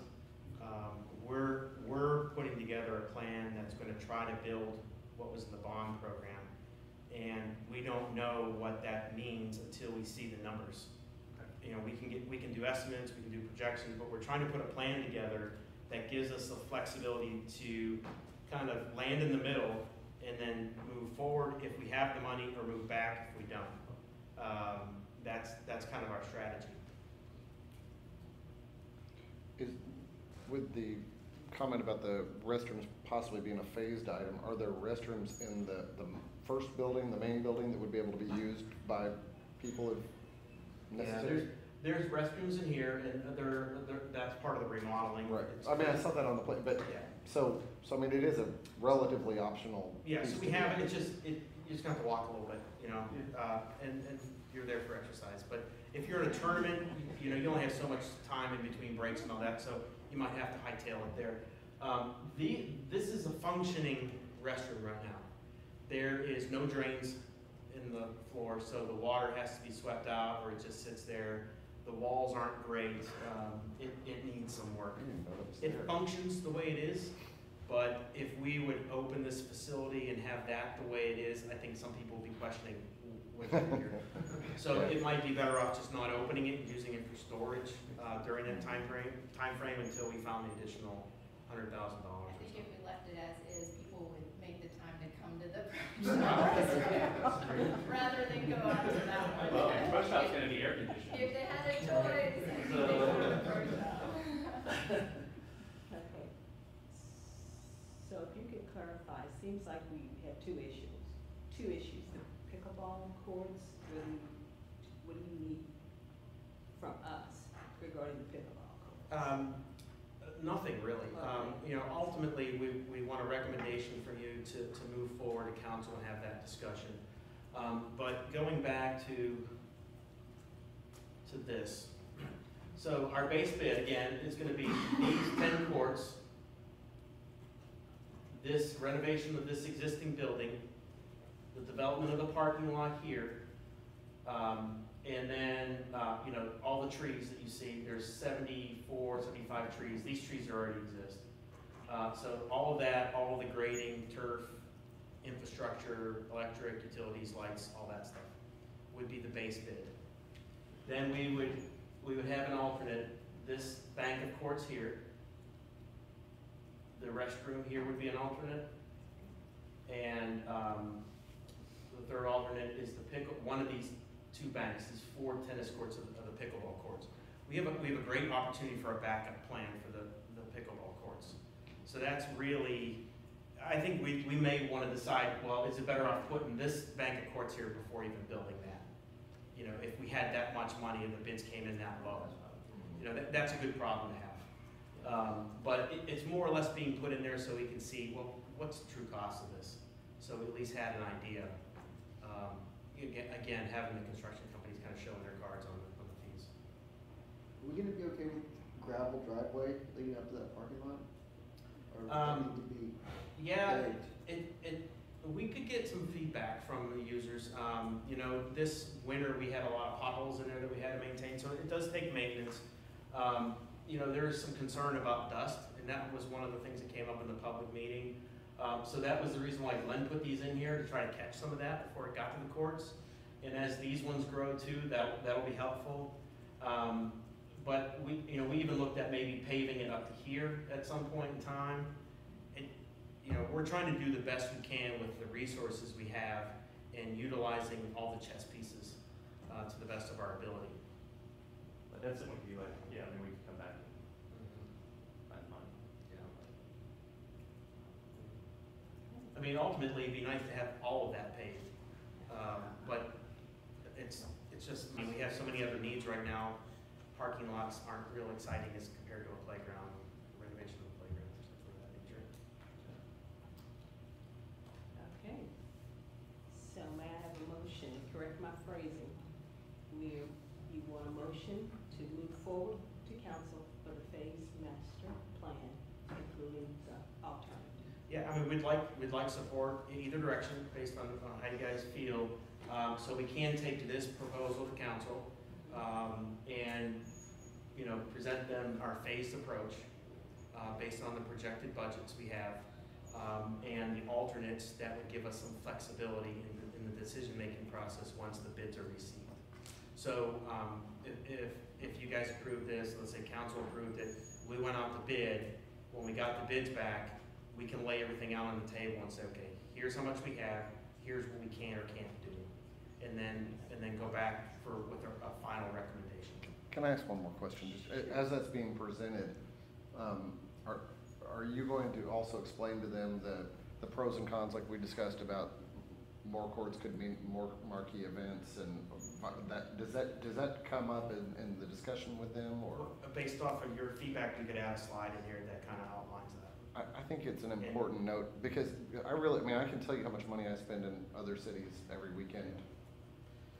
We're putting together a plan that's going to try to build what was in the bond program, and we don't know what that means until we see the numbers. We can do estimates, we can do projections, but we're trying to put a plan together that gives us the flexibility to kind of land in the middle and then move forward if we have the money, or move back if we don't. That's kind of our strategy. With the comment about the restrooms possibly being a phased item, are there restrooms in the first building, the main building, that would be able to be used by people if necessary? There's restrooms in here, and that's part of the remodeling. Right. I mean, I saw that on the plate, but Yeah. so I mean, it is a relatively optional. Yeah, so piece we to have do. it, you just have to walk a little bit, and you're there for exercise. But if you're in a tournament, you only have so much time in between breaks and all that, so you might have to hightail it there. This is a functioning restroom right now. There is no drains in the floor, so the water has to be swept out, or it just sits there. The walls aren't great. It needs some work. It functions the way it is, but if we would open this facility and have that the way it is, I think some people would be questioning what's in here. So it might be better off just not opening it and using it for storage during that time frame until we found the additional $100,000 or I think something. if we left it as is, people would make the time to come to the rather than go out to that one. Well, first shop's gonna be air conditioned. If they had a choice, they would go to the first shop. Okay. So if you could clarify, it seems like we have two issues. The pickleball courts, really, what do you need from us regarding the pickleball courts? Nothing really. Ultimately, we want a recommendation from you to move forward to council and have that discussion. But going back to this, so our base bid again is going to be these 10 courts, this renovation of this existing building, the development of the parking lot here, and then, all the trees that you see. There's 74, 75 trees. These trees already exist. So all of that, all of the grading, turf, infrastructure, electric, utilities, lights, all that stuff would be the base bid. Then we would have an alternate. This bank of courts here, the restroom here would be an alternate, and the third alternate is one of these two banks, these 4 tennis courts of the pickleball courts. We have a great opportunity for a backup plan for the pickleball courts. So that's really, I think we may want to decide, well, is it better off putting this bank of courts here before even building that? You know, if we had that much money and the bids came in that low, you know, that's a good problem to have. But it's more or less being put in there so we can see, well, what's the true cost of this? So we at least had an idea. Again, having the construction companies kind of showing their cards on the fees. Are we gonna be okay with gravel driveway leading up to that parking lot? Or does that need to be Yeah, paved? we could get some feedback from the users. You know, this winter we had a lot of potholes in there that we had to maintain, so it does take maintenance. You know, there is some concern about dust, and that was one of the things that came up in the public meeting. So that was the reason why Glenn put these in here, to try to catch some of that before it got to the courts. And as these ones grow too, that'll be helpful. But we even looked at maybe paving it up to here at some point in time. You know, we're trying to do the best we can with the resources we have and utilizing all the chess pieces to the best of our ability. But that's something we could be like, yeah, I mean, we could come back and find money. I mean, ultimately, it'd be nice to have all of that paved, but it's just, I mean, we have so many other needs right now. Parking lots aren't real exciting as compared to a playground, renovation of a playground or something of that nature. Okay. So may I have a motion, correct my phrasing? You want a motion to move forward to council for the phase master plan, including the alternative? Yeah, I mean, we'd like support in either direction based on how you guys feel. So we can take this proposal to council and, you know, present them our phased approach based on the projected budgets we have and the alternates that would give us some flexibility in the decision-making process once the bids are received. So if you guys approve this, let's say council approved it, we went out to bid, when we got the bids back, we can lay everything out on the table and say, okay, here's how much we have, here's what we can or can't do. And then go back with a final recommendation. Can I ask one more question? Just as that's being presented, are you going to also explain to them the pros and cons like we discussed about more courts could mean more marquee events and does that come up in the discussion with them or? Based off of your feedback, we could add a slide in here that kind of outlines that. I think it's an important note because I can tell you how much money I spend in other cities every weekend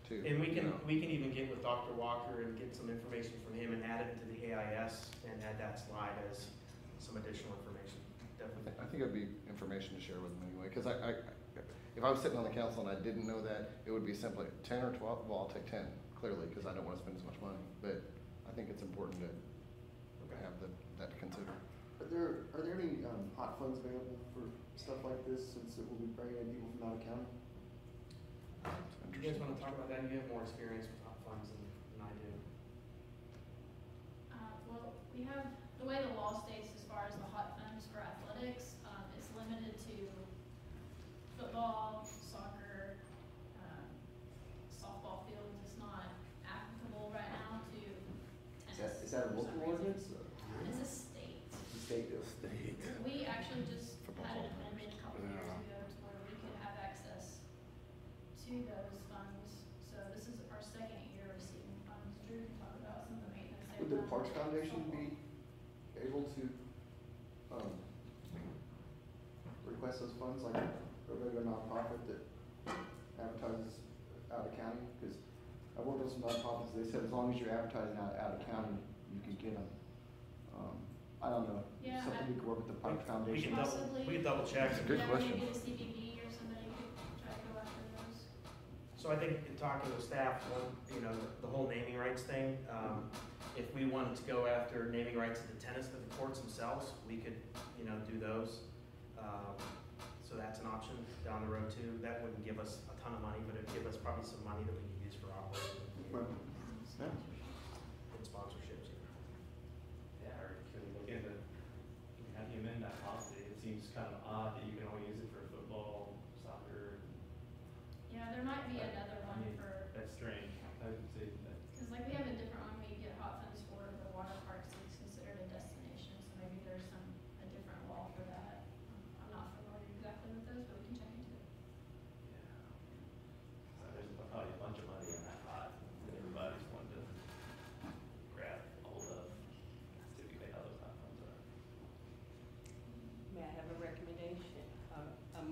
too. And we can even get with Dr. Walker and get some information from him and add it to the AIS and add that slide as some additional information. Definitely. I think it would be information to share with them anyway, because if I was sitting on the council and I didn't know that, it would be simply 10 or 12, well, I'll take 10, clearly, because I don't want to spend as much money, but I think it's important to have that to consider. Are there any hot funds available for stuff like this, since it will be bringing in people from out of county? You guys want to talk about that? You have more experience with hot funds than I do. Well, we have, the way the law states as far as the hot funds for athletics, it's limited to football, soccer, softball fields. It's not applicable right now to tennis. Is that a for local some reason. ordinance? It's a state. It's a state deal. We actually just had an amendment a couple years ago to where we could have access to those funds. So this is our second year receiving funds. Drew can talk about some of the maintenance. they've Would the done. Parks Foundation be able to request those funds like a regular nonprofit that advertises out of county? Because I've worked with some nonprofits, they said as long as you're advertising out of county, you can get them. I don't know, Yeah, something we could work with the Parks We Foundation. can double check. Good Yeah, question. maybe the CBB or somebody could try to go after those. So I think in talking with staff, the whole naming rights thing, if we wanted to go after naming rights of the tennis, of the courts themselves, we could, do those. So that's an option down the road too. That wouldn't give us a ton of money, but it'd give us probably some money that we could use for operating Right. Yeah. and sponsorships. Yeah, or can we look into, how do you amend that policy? It seems kind of odd that you can only use it for football, soccer. Yeah, there might be another I one mean, for, That's strange. I would say that. cause like we have a different one we get hot funds for the water parks, it's considered a destination, so maybe there's a different law for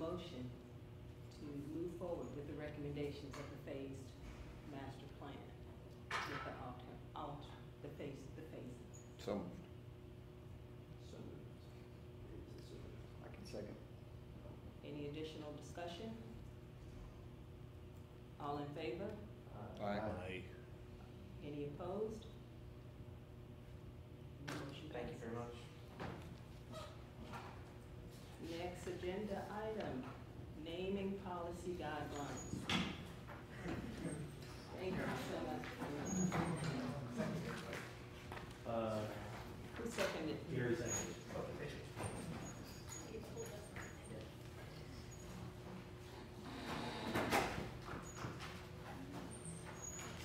motion to move forward with the recommendations of the phased master plan with the phases. So, So moved. I can second. Any additional discussion? All in favor? aye. Any opposed? Motion Thank you very passes. much. Next agenda item, naming policy guidelines. Thank you so much. Who seconded? Gary seconded.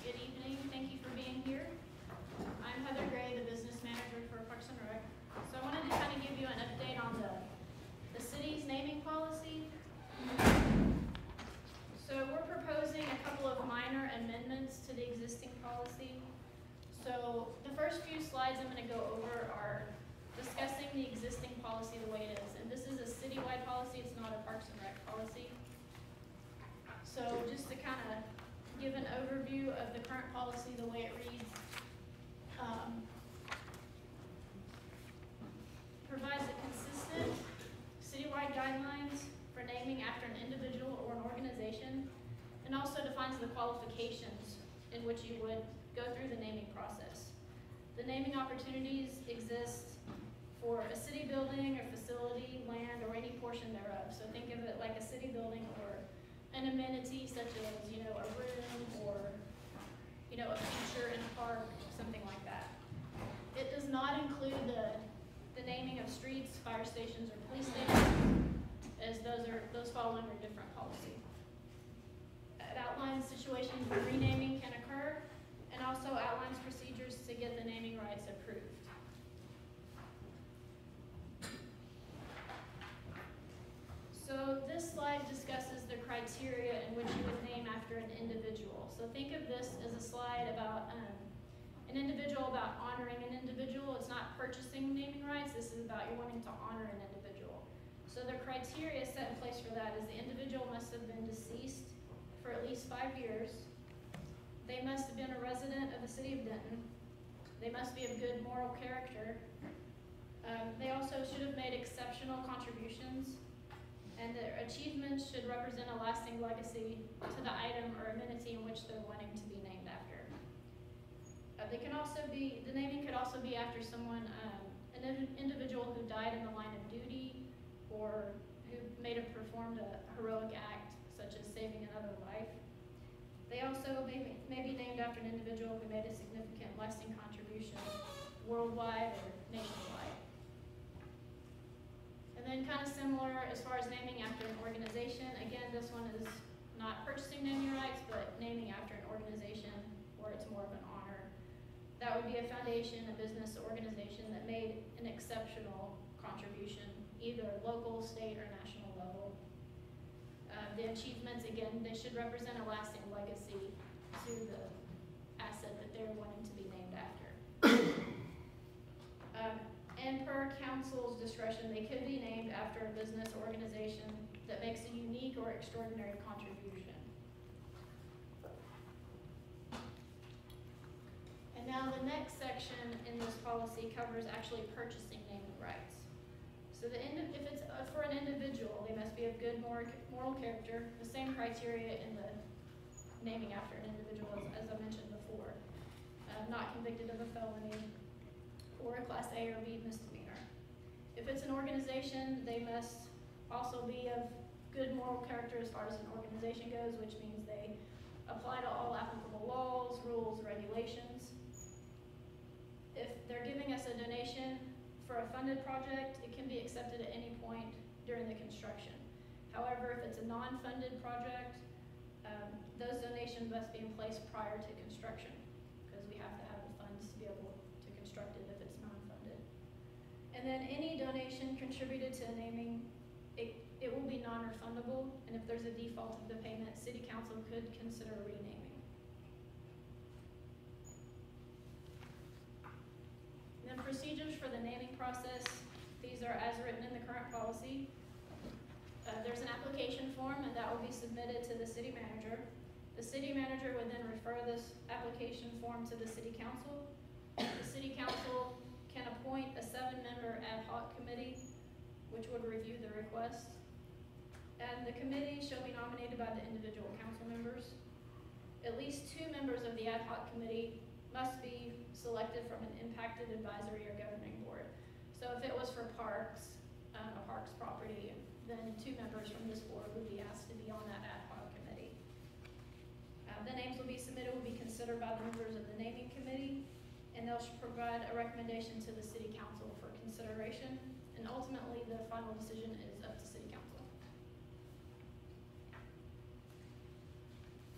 Good evening, thank you for being here. I'm Heather Gray, the business manager for Parks and Rec. So I wanted to kind of give you an update on the city's naming policy. So we're proposing a couple of minor amendments to the existing policy. So the first few slides I'm gonna go over are discussing the existing policy the way it is. And this is a citywide policy, it's not a Parks and Rec policy. So just to kind of give an overview of the current policy, the way it reads, provides a consistent citywide guidelines for naming after an individual or an organization, and also defines the qualifications in which you would go through the naming process. The naming opportunities exist for a city building or facility, land, or any portion thereof. So think of it like a city building or an amenity such as, a room or, a feature in a park, something like that. It does not include the naming of streets, fire stations, or police stations, as those fall under different policy. It outlines situations where renaming can occur, and also outlines procedures to get the naming rights approved. So this slide discusses the criteria in which you would name after an individual. So think of this as a slide about an individual, about honoring an individual. It's not purchasing naming rights, this is about you wanting to honor an individual. So the criteria set in place for that is the individual must have been deceased for at least 5 years. They must have been a resident of the city of Denton. They must be of good moral character. They also should have made exceptional contributions, and their achievements should represent a lasting legacy to the item or amenity in which they're wanting to be named after. The naming could also be after someone, an individual who died in the line of duty, or who may have performed a heroic act, such as saving another life. They also may be named after an individual who made a significant lasting contribution worldwide or nationwide. And then kind of similar as far as naming after an organization. Again, this one is not purchasing naming rights, but naming after an organization where it's more of an honor. That would be a foundation, a business organization that made an exceptional contribution, either local, state, or national level. The achievements, again, they should represent a lasting legacy to the asset that they're wanting to be named after. And per council's discretion, they could be named after a business organization that makes a unique or extraordinary contribution. And now the next section in this policy covers actually purchasing naming rights. So if it's for an individual, they must be of good moral character, the same criteria in the naming after an individual as I mentioned before. Not convicted of a felony or a class A or B misdemeanor. If it's an organization, they must also be of good moral character as far as an organization goes, which means they apply to all applicable laws, rules, regulations. If they're giving us a donation for a funded project, it can be accepted at any point during the construction. However, if it's a non-funded project, those donations must be in place prior to construction, because we have to have the funds to be able to construct it if it's non-funded. And then any donation contributed to a naming, it will be non-refundable, and if there's a default of the payment, City Council could consider renaming. And then procedures for the naming process, these are as written in the current policy. There's an application form, and that will be submitted to the city manager. The city manager would then refer this application form to the city council. The city council can appoint a 7-member ad hoc committee, which would review the request. And the committee shall be nominated by the individual council members. At least 2 members of the ad hoc committee must be selected from an impacted advisory or governing board. So if it was for parks, a parks property, then 2 members from this board would be asked to be on that ad hoc committee. The names will be submitted, will be considered by the members of the naming committee, and they'll provide a recommendation to the city council for consideration, and ultimately the final decision is up to city council.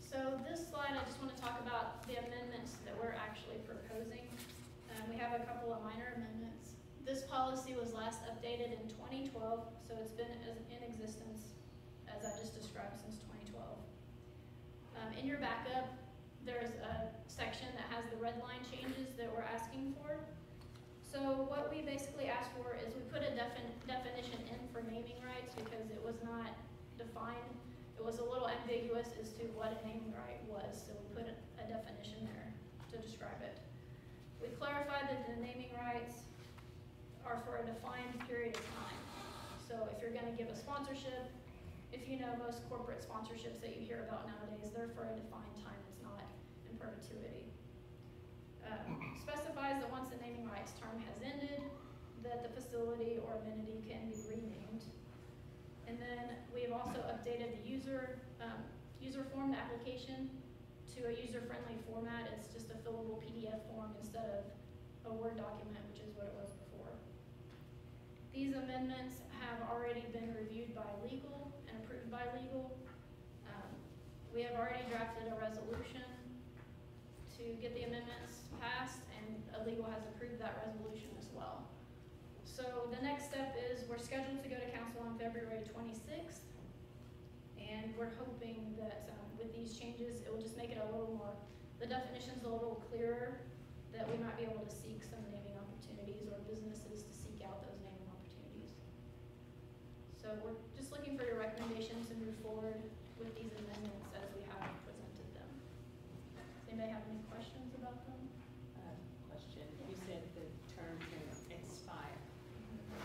So this slide, I just want to talk about the amendments that we're actually proposing. We have a couple of minor amendments. This policy was last updated in 2012, so it's been in existence, as I just described, since 2012. In your backup, there's a section that has the red line changes that we're asking for. So what we basically asked for is we put a definition in for naming rights because it was not defined. It was a little ambiguous as to what a naming right was, so we put a definition there to describe it. We clarified that the naming rights are for a defined period of time. So if you're going to give a sponsorship, if you know most corporate sponsorships that you hear about nowadays, they're for a defined time. It's not in perpetuity. Specifies that once the naming rights term has ended, that the facility or amenity can be renamed. And then we've also updated the user form, the application, to a user-friendly format. It's just a fillable PDF form instead of a Word document, which is what it was before. These amendments have already been reviewed by legal and approved by legal. We have already drafted a resolution to get the amendments passed, and legal has approved that resolution as well. So the next step is we're scheduled to go to council on February 26th, and we're hoping that with these changes, it will just make it a little more, the definition's a little clearer, that we might be able to seek some naming opportunities or businesses to seek out those naming opportunities. So we're just looking for your recommendation to move forward with these amendments as we have presented them. Does anybody have any questions about them? Question, you said the term can expire.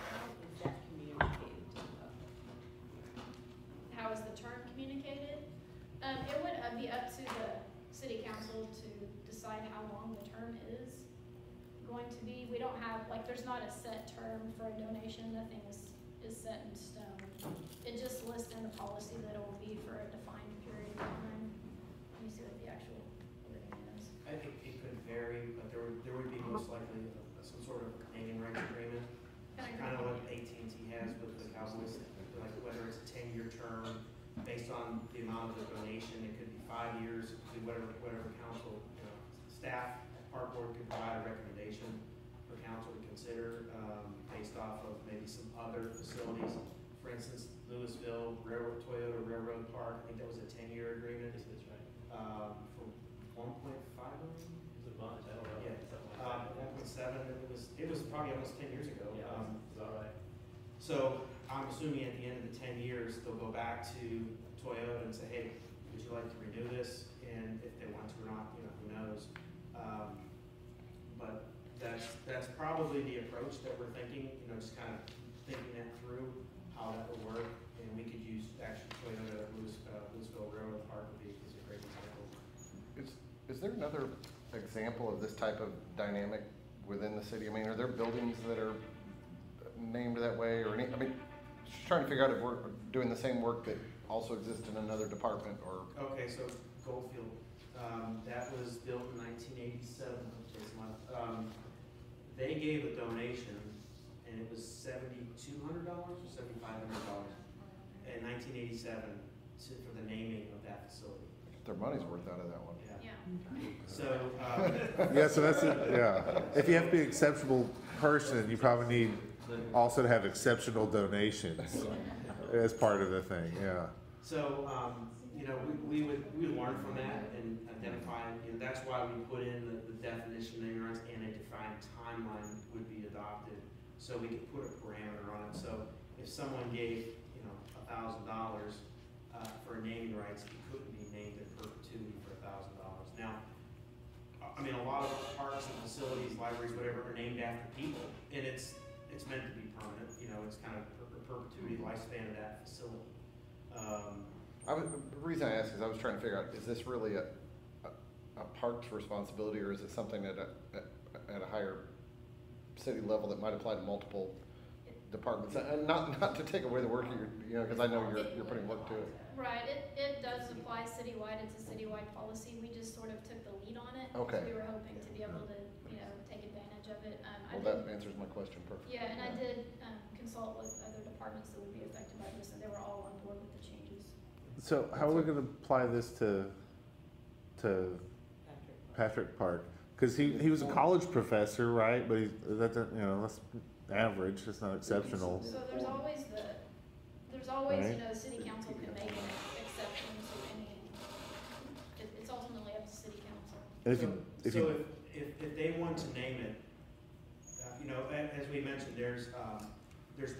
How is that communicated to the public? How is the term communicated? It would be up to the city council to decide how long the term is going to be. We don't have, like, there's not a set term for a donation. Nothing is set in stone. It just lists in the policy that it will be for a defined period of time. Let me see what the actual wording is. I think it could vary, but there would be most likely some sort of naming rights agreement. Kind of what AT&T has with the Cowboys, like whether it's a 10-year term based on the amount of the donation. It could be 5 years, it could be whatever council, staff, park board could provide a recommendation for council to consider based off of maybe some other facilities. For instance, Louisville Toyota Railroad Park, I think that was a 10-year agreement. That's right. For 1.5 million. It's a bunch, I don't know. Yeah, Something like that. 1.7. It was probably almost 10 years ago. Yeah, it's all right. So I'm assuming at the end of the 10 years, they'll go back to Toyota and say, hey, would you like to renew this? And if they want to or not, who knows? But that's probably the approach that we're thinking, just kind of thinking that through, how that would work. And we could use actually Toyota Louisville Railroad Park would be a great example. Is there another example of this type of dynamic within the city? I mean, are there buildings that are named that way or any, I mean, just trying to figure out if we're doing the same work that also exists in another department or. Okay, so Goldfield, that was built in 1987. They gave a donation and it was $7,200 or $7,500 in 1987 for the naming of that facility. Their money's worth out of that one. Yeah. So, Yeah, so that's it, yeah. If you have to be an exceptional person, you probably need also to have exceptional donations as part of the thing, yeah. So, we would learn from that and identify, that's why we put in the definition naming rights and a defined timeline would be adopted. So we could put a parameter on it. So if someone gave, $1,000 $1,000, for naming rights, it couldn't be named in perpetuity for $1,000. Now, I mean, a lot of parks and facilities, libraries, whatever, are named after people, and it's meant to be permanent, you know, it's kind of perpetuity lifespan of that facility. The reason I ask is I was trying to figure out, is this really a park's responsibility, or is it something at a higher city level that might apply to multiple departments? And not to take away the work you know, because I know you're putting work to it. Right, it does apply citywide, it's a citywide policy, we just sort of took the lead on it. Okay. We were hoping to be able to, you know, take advantage of it. Well, that answers my question perfectly. Yeah, and I did consult with other departments that would be affected by this, and they were all on board with the changes. So how are we gonna apply this to Patrick Park? Cause he was a college professor, right? But that's, you know, that's average, it's not exceptional. So there's always Right. you know, the city council can make an exception to any, it's ultimately up to city council. And If they want to name it, you know, as we mentioned, there's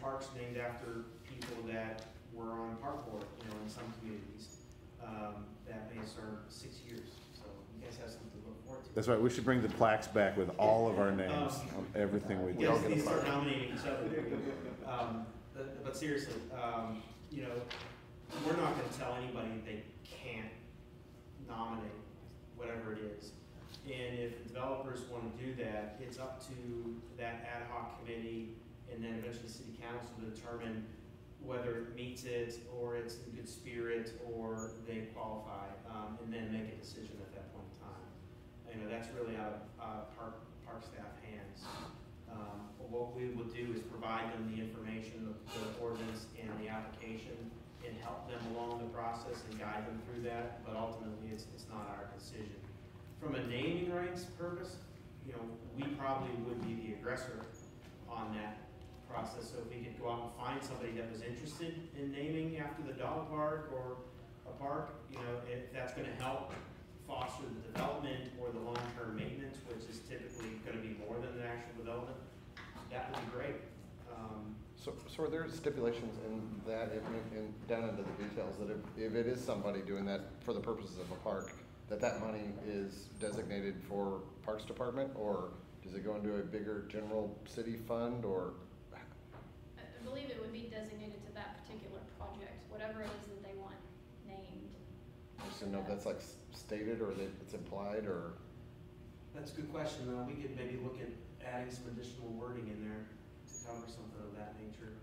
parks named after people that were on park board, you know, in some communities, that may serve 6 years, so you guys have something to look forward to. That's right, we should bring the plaques back with all of our names on everything we do. Yes, they start nominating each other. But seriously, you know, we're not gonna tell anybody they can't nominate whatever it is. And if developers wanna do that, it's up to that ad hoc committee and then eventually city council to determine whether it meets it, or it's in good spirit, or they qualify, and then make a decision at that point in time. You know, that's really out of park staff hands. What we will do is provide them the information, the ordinance, and the application, and help them along the process and guide them through that, but ultimately it's not our decision. From a naming rights purpose, you know, we probably would be the aggressor on that process. So if we could go out and find somebody that was interested in naming after the dog park or a park, you know, if that's gonna help foster the development or the long-term maintenance, which is typically gonna be more than the actual development, that would be great. So are there stipulations in that, down into the details, that if it is somebody doing that for the purposes of a park, that money is designated for Parks Department, or does it go into a bigger general city fund, or? I believe it would be designated to that particular project, whatever it is that they want named. I just didn't know if that's like stated, or that it's implied, or? That's a good question. We could maybe look at adding some additional wording in there to cover something of that nature.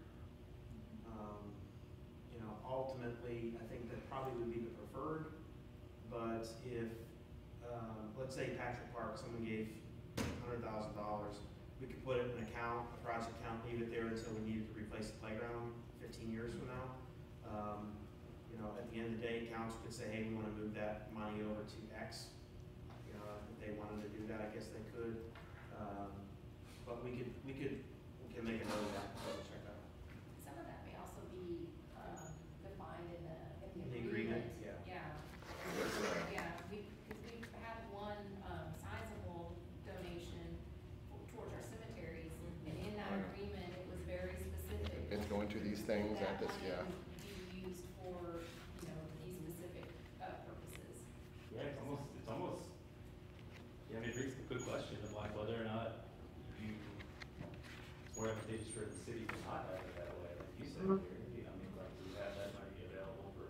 You know, ultimately, I think that probably would be the preferred, but if, let's say Patrick Park, someone gave $100,000, we could put it in an account, a project account, leave it there until we needed to replace the playground 15 years from now. You know, at the end of the day, council could say, hey, we want to move that money over to X. You know, if they wanted to do that, I guess they could. But we can make a note of that, check out. Some of that may also be, defined in the agreement, agreement. yeah. Yeah, because we had one, sizable donation towards our cemeteries, and in that agreement, it was very specific. It's going to these things at this, yeah. That money would be used for, you know, these specific, purposes. Yeah, it's almost, yeah, I mean, it raises a good question of like whether or not you, or advantageous for the city to not have it that way, like you said here. I mean, like, we have that money available for,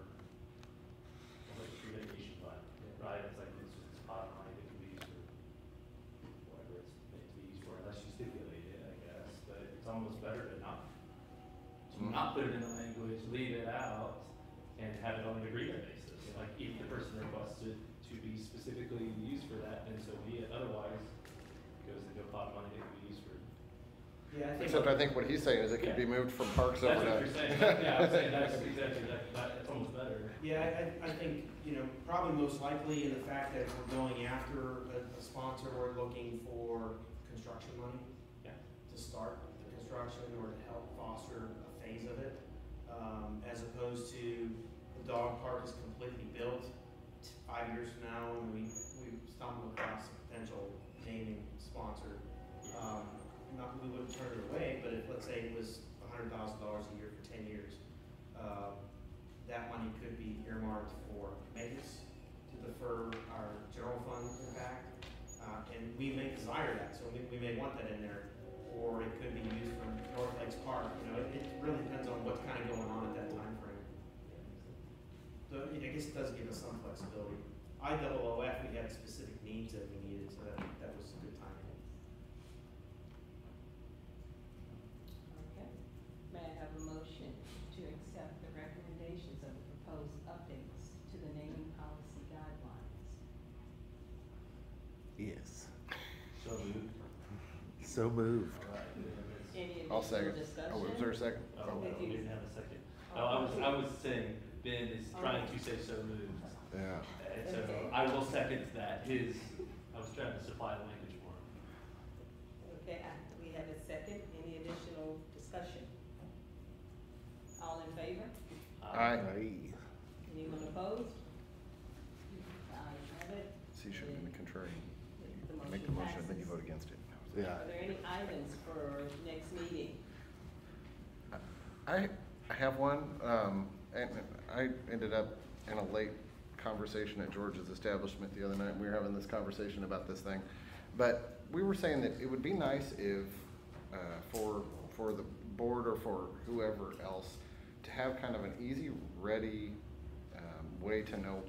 like, tree mitigation fund, right? It's like, it's just this pot of money that can be used for whatever it's meant to be used for, unless you stipulate it, I guess. But it's almost better to not put it in the language, leave it out, and have it on an agreement basis. Like, if the person requested to be specifically used for that, then so be it. Otherwise, it goes into a pot of money that can be used for. Yeah, Except I think what he's saying is it could be moved from parks over That's to. what you're saying. Yeah, I'm saying that's exactly, that's almost better. Yeah, I think, you know, probably most likely in the fact that we're going after a sponsor, we're looking for construction money. Yeah. To start the construction or to help foster a phase of it. As opposed to the dog park is completely built 5 years from now and we stumble across a potential naming sponsor. Not that we wouldn't turn it away, but if, let's say it was $100,000 a year for 10 years, that money could be earmarked for maintenance to defer our general fund impact. And we may desire that, so we may want that in there, or it could be used for North Lakes Park. You know, it really depends on what's kind of going on at that time frame. So I guess it does give us some flexibility. IOOF, we had specific needs that we needed, so that was a good timing. Okay. May I have a motion to accept the recommendations of the proposed updates to the naming policy guidelines? Yes. So moved. So moved. All right. Any I'll additional second. discussion? Oh, was there a second? Oh, Thank we you. didn't have a second. No, I was saying, Ben is trying to say so moved. Yeah. And so Okay. I will second that. I was trying to supply the language for him. Okay, we have a second. Any additional discussion? All in favor? Aye. Anyone opposed? Ayes have it. So you should have been contrary. The Make the motion, then you passes. vote against it. Yeah. Are there any items for next meeting? I have one, and I ended up in a late conversation at George's establishment the other night. We were having this conversation about this thing. But we were saying that it would be nice if, for the board or for whoever else, to have kind of an easy, ready way to know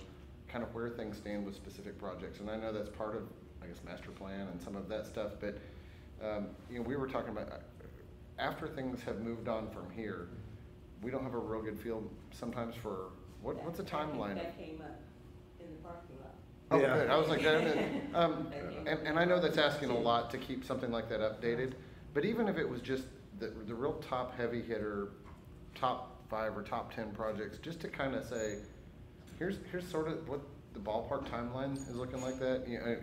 kind of where things stand with specific projects. And I know that's part of, I guess, master plan and some of that stuff, but you know, we were talking about after things have moved on from here, we don't have a real good feel sometimes for what's a timeline? That came up in the parking lot. Oh, Yeah. good. I was like, and I know that's asking a lot to keep something like that updated, but even if it was just the real top heavy hitter, top 5 or top 10 projects, just to kind of say, here's sort of what the ballpark timeline is looking like that. You know,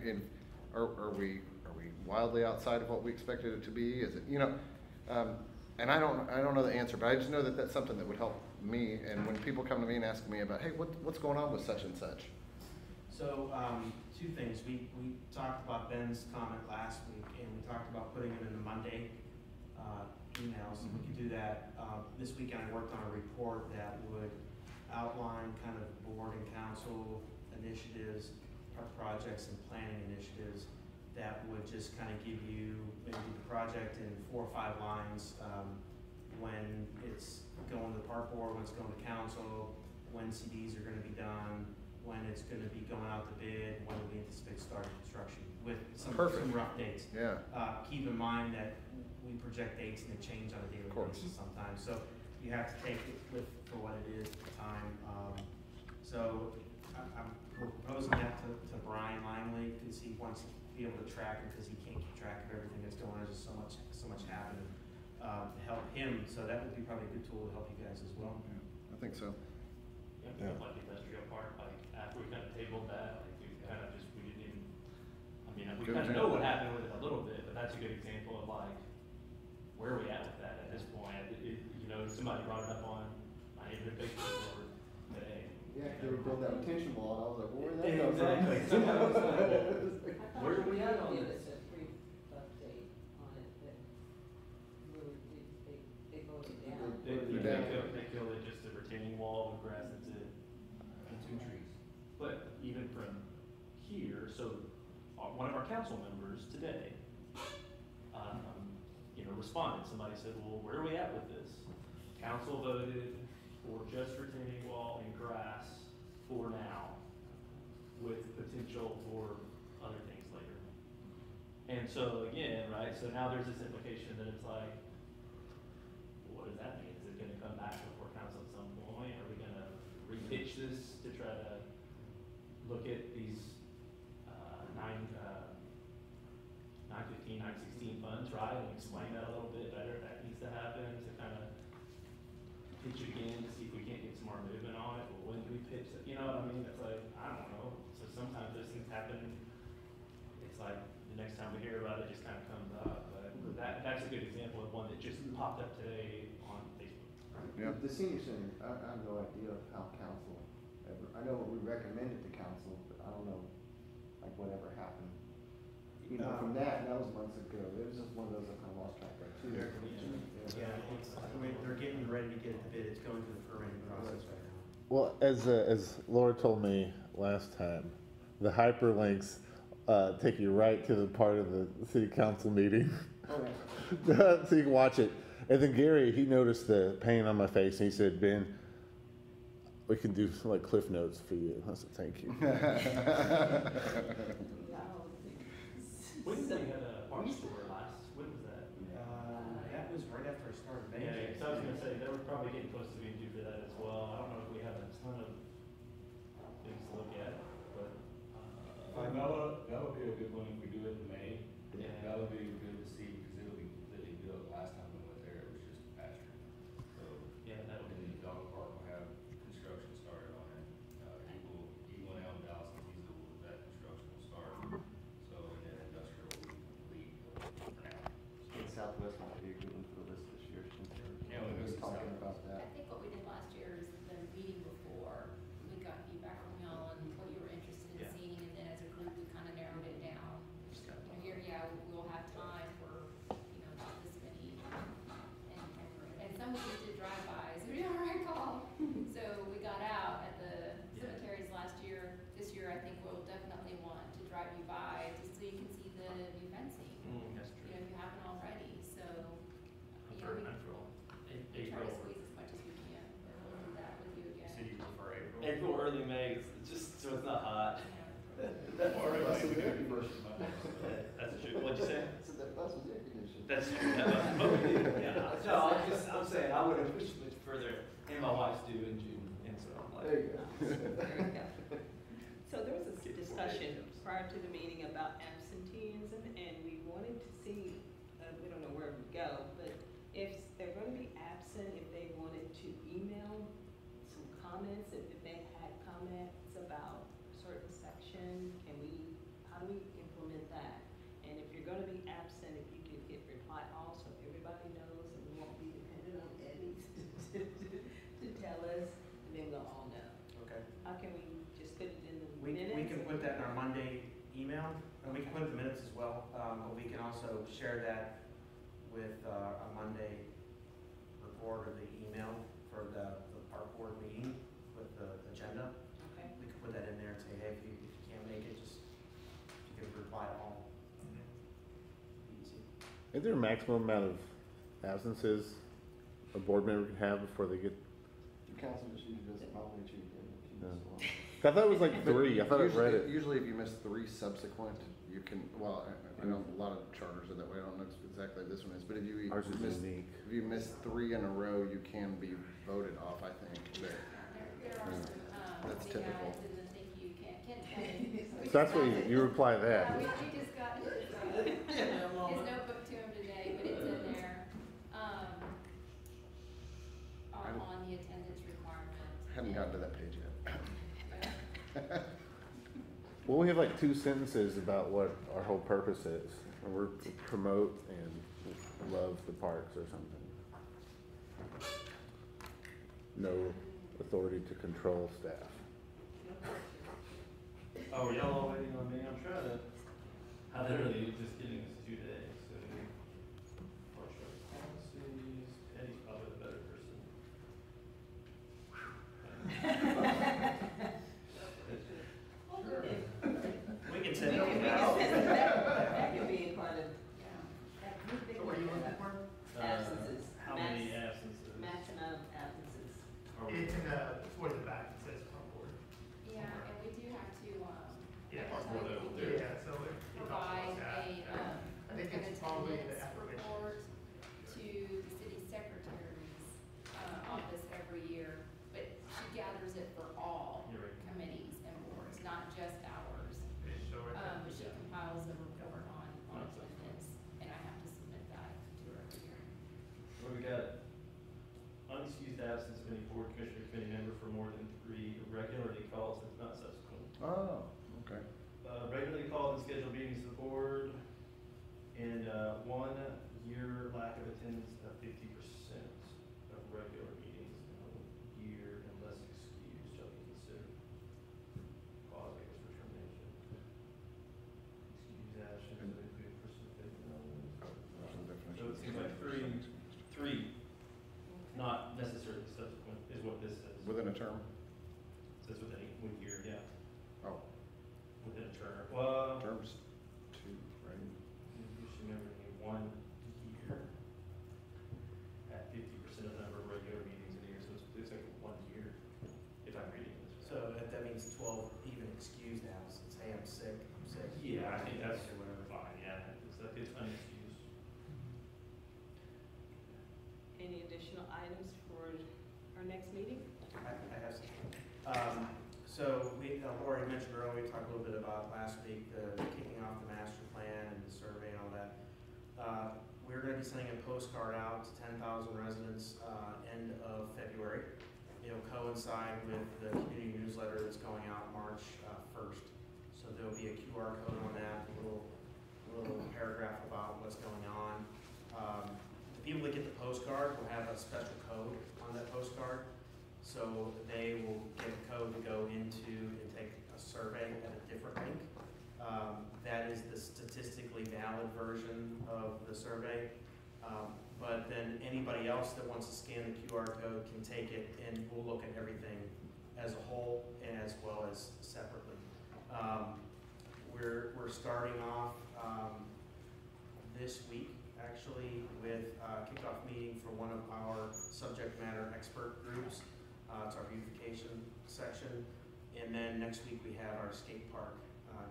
are we wildly outside of what we expected it to be? Is it, you know, and I don't know the answer, but I just know that that's something that would help me. And when people come to me and ask me about, hey, what's going on with such and such? So, two things. We talked about Ben's comment last week, and we talked about putting it in the Monday emails. We could do that. This weekend I worked on a report that would outline kind of board and council initiatives, projects and planning initiatives that would just kind of give you maybe the project in 4 or 5 lines, when it's going to the park board, when it's going to council, when CDs are going to be done, when it's going to be going out to bid, when we anticipate starting construction, with some rough dates. Yeah. Keep in mind that we project dates and they change on a daily course. basis sometimes, so you have to take it for what it is at the time. So we're proposing that to Brian Langley, because he wants to be able to track it, because he can't keep track of everything that's going on. There's just so much happening to help him. So that would be probably a good tool to help you guys as well. Yeah, I think so. Yeah, like industrial park, like after we kind of tabled that, like we kind of just, we didn't even, I mean, we Good kind of example. know what happened with it a little bit, but that's a good example of like, where are we at with that at this point? You know, somebody brought it up on my neighborhood Facebook board today. Yeah, they would build that retention wall, and I was like, well, where'd that come from? Exactly. Somebody was like, where are we at on Give this? us a brief update on it, that really, they voted down. They killed it, just a retaining wall with grass, that's it. And 2 trees. But even from here, so one of our council members today, you know, responded. Somebody said, well, where are we at with this? Council voted for just retaining wall and grass for now, with potential for other things later. And so again, right, so now there's this implication that it's like, well, what does that mean? Is it gonna come back before council at some point? Are we gonna repitch this to try to look at these 915, 916 funds, right, and explain that a little bit better? That needs to happen to kind of pitch it again to see if we can't get some more movement on it. Well, when do we pitch it? You know what I mean? It's like, I don't know. So sometimes those things happen. It's like the next time we hear about it, it just kind of comes up. But that's a good example of one that just popped up today on Facebook. Yeah. The senior center, I have no idea of how council ever, I know we recommended to council, but I don't know, like, whatever happened. you know, from that was months ago. It was just one of those I kind of lost track of too. Yeah, they're getting ready to get the bid, it's going through the permitting process right now. Well, as Laura told me last time, the hyperlinks take you right to the part of the city council meeting. Oh, yeah. So you can watch it. And then Gary, he noticed the pain on my face, and he said, "Ben, we can do like Cliff Notes for you." I said, "Thank you." When did we have a park store last, when was that? That was right after I started Yeah, banking. so I was gonna say, they were probably getting close to being due for that as well. I don't know if we have a ton of things to look at, but, That would be a good one if we do it in May. Yeah. That would be good to see, because it'll be completely built. Last time we went there, it was just pasture. So, yeah, that would and be. the dog park will have construction started on it. E1 L Dallas and Diesel, that construction will start. So, and then industrial will be complete for now. And Southwest might be a good one for the list this year. Since Yeah, we we're missed talking Southwest. about I that. think what we did last year is the meeting before, we got feedback from y'all and what you were interested in Yeah. seeing, and then as a group, we kind of narrowed it down. You know, here, yeah, we'll have time for, you know, not this many, and some of these did drive-bys, we don't recall. So we got out at the Yeah. cemeteries last year. This year, I think we'll definitely want to drive you by, just so you can see the new fencing, That's you know, if you haven't already, so. you know, For we- April. we try to squeeze as much as we can, but we'll do that with you again. So you prefer April? April, early May, it's just, so it's not hot. That's the air conditioning. That's true, what'd you say? So that bus was air conditioned. That's true, that was, but we did, yeah, no, I'm saying, I would have pushed much further, and my wife's due in June, and so I'm like. There you go. There we go. So there was a discussion prior to the meeting about absenteeism, and we wanted to see, we don't know where it would go, but if they're gonna be absent, if they wanted to email some comments, if they had comments about a certain section, how do we implement that? And if you're gonna be absent, if you could get reply all, so everybody knows, and we won't be dependent on Eddie to tell us, and then we'll all know. Okay. How can we just put it in the We minutes? can put that in our Monday email, and we can put it in the minutes as well. But we can also share that with a Monday report or the email for the park board meeting with the agenda. Okay. We can put that in there and say, hey, if you can't make it, just, you can reply to all. Easy. Is there a maximum amount of absences a board member can have before they get? The council just usually does it probably cheap. I thought it was like 3. I thought I read it. Usually if you miss 3 subsequent, you can, well, I know a lot of charters are that way. I don't know exactly this one is, but if you Ours is miss, unique. if you miss 3 in a row, you can be voted off, I think. But There are some, That's big typical. guys in the think you can't. So that's what you reply to Yeah, we that. just got his notebook to him today, but it's in there, on the attendance requirement. haven't gotten to that page yet. Well, we have like 2 sentences about what our whole purpose is. And we're to promote and love the parks or something. No authority to control staff. Oh, y'all all waiting on me? I'm trying to, I literally just getting this today, so. Partial policies, Eddie's probably the better person. We can send it out. That could be a part of, that, So what are you looking for? absences. How many absences? Max amount of absences. Are we- It's in towards the back, it says front board. Yeah, and we do have to, Yeah. that's why we Over do Yeah, so it talks provide about a, that. I think an it's probably the attendance affirmation. report to the city secretary's, office every year, but she gathers it for all You're right. committees and boards, not just ours. It's so right there. But she compiles a report on attendance, and I have to submit that to her every year. What we got? Unexcused absence of any board, commissioner, committee member for more than 3 regularly called, if not subsequent. Oh, okay. Regularly called and scheduled meetings of the board, and 1 year lack of attendance of 50% of regular meetings in a year unless excused shall be considered cause, I guess, for termination. Excused absence of any term? Says within a year, yeah, Oh, within a term. Well, terms 2, right? you should remember in 1 year at 50% of the number of regular meetings in a year, so it's like 1 year, if I'm reading this. So that means 12 even excused absences. Hey, I'm sick. Yeah, I think that's fine, yeah, it's unexcused. Any additional items for our next meeting? I have some. So we already mentioned earlier, we talked a little bit about last week, the kicking off the master plan and the survey and all that. We're gonna be sending a postcard out to 10,000 residents, end of February. It'll coincide with the community newsletter that's going out March 1st. So there'll be a QR code on that, a little paragraph about what's going on. The people that get the postcard will have a special code on that postcard. So they will get a code to go into and take a survey at a different link. That is the statistically valid version of the survey. But then anybody else that wants to scan the QR code can take it, and we'll look at everything as a whole as well as separately. We're starting off this week actually with a kickoff meeting for one of our subject matter expert groups. It's our beautification section. And then next week we have our skate park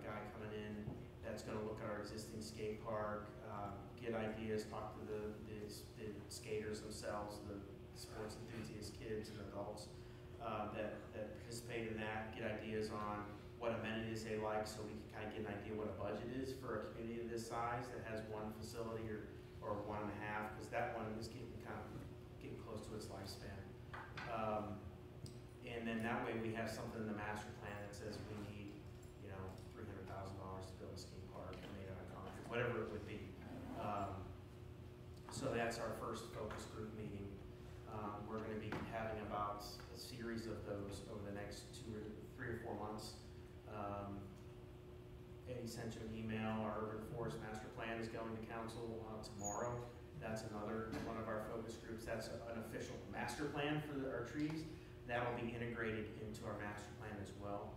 guy coming in that's going to look at our existing skate park, get ideas, talk to the skaters themselves, the sports enthusiast kids and adults that participate in that, get ideas on what amenities they like, so we can kind of get an idea what a budget is for a community of this size that has one facility or 1.5, because that one is getting close to its lifespan. And then that way we have something in the master plan that says we need, $300,000 to build a skate park made out of concrete, whatever it would be. So that's our first focus group meeting. We're going to be having about a series of those over the next 3 or 4 months. Eddie sent you an email. Our urban forest master plan is going to council tomorrow. That's another one of our focus groups. That's an official master plan for our trees. That'll be integrated into our master plan as well.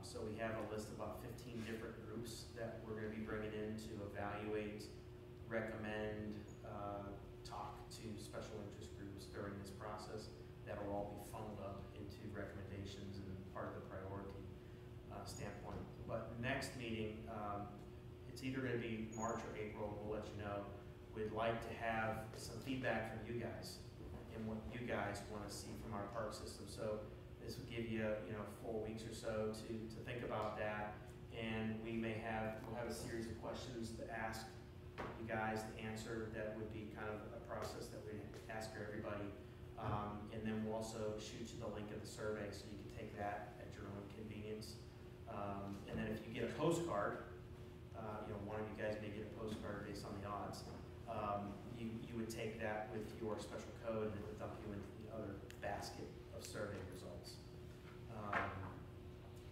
So we have a list of about 15 different groups that we're going to be bringing in to evaluate, recommend, talk to special interest groups during this process. That'll all be funneled up into recommendations and part of the priority standpoint. But next meeting, it's either going to be March or April. We'll let you know. We'd like to have some feedback from you guys and what you guys want to see from our park system. So this will give you, 4 weeks or so to think about that. And we'll have a series of questions to ask you guys to answer. That would be kind of a process that we ask everybody. And then we'll also shoot you the link of the survey so you can take that at your own convenience. And then if you get a postcard, one of you guys may get a postcard based on the odds. You would take that with your special code and it would dump you into the other basket of survey results.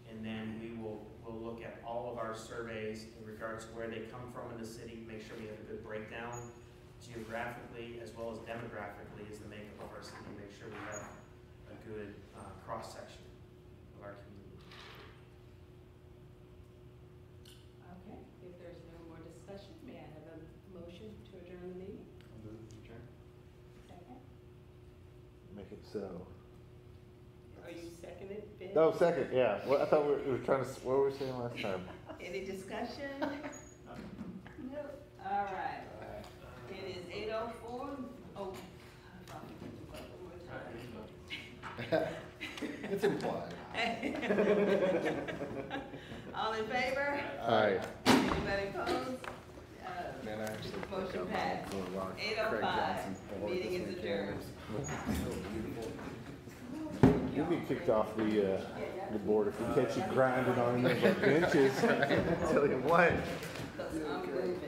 And then we'll look at all of our surveys in regards to where they come from in the city, make sure we have a good breakdown geographically as well as demographically is the makeup of our city, make sure we have a good cross-section of our community. Okay, if there's no more discussion, may I have a motion to adjourn the meeting? Second? Make it so. Are you seconded, Ben? No, second, yeah. Well, I thought we were trying to, what were we saying last time? Any discussion? No. All right. It is 8:04. Oh, I thought we could do that one more time. It's implied. All in favor? Aye. Anybody opposed? Man, I actually Motion passed. 8:05. Meeting is adjourned. You'll be kicked off the board if we catch you grinding on any of our benches. Tell you what. Because I'm moving.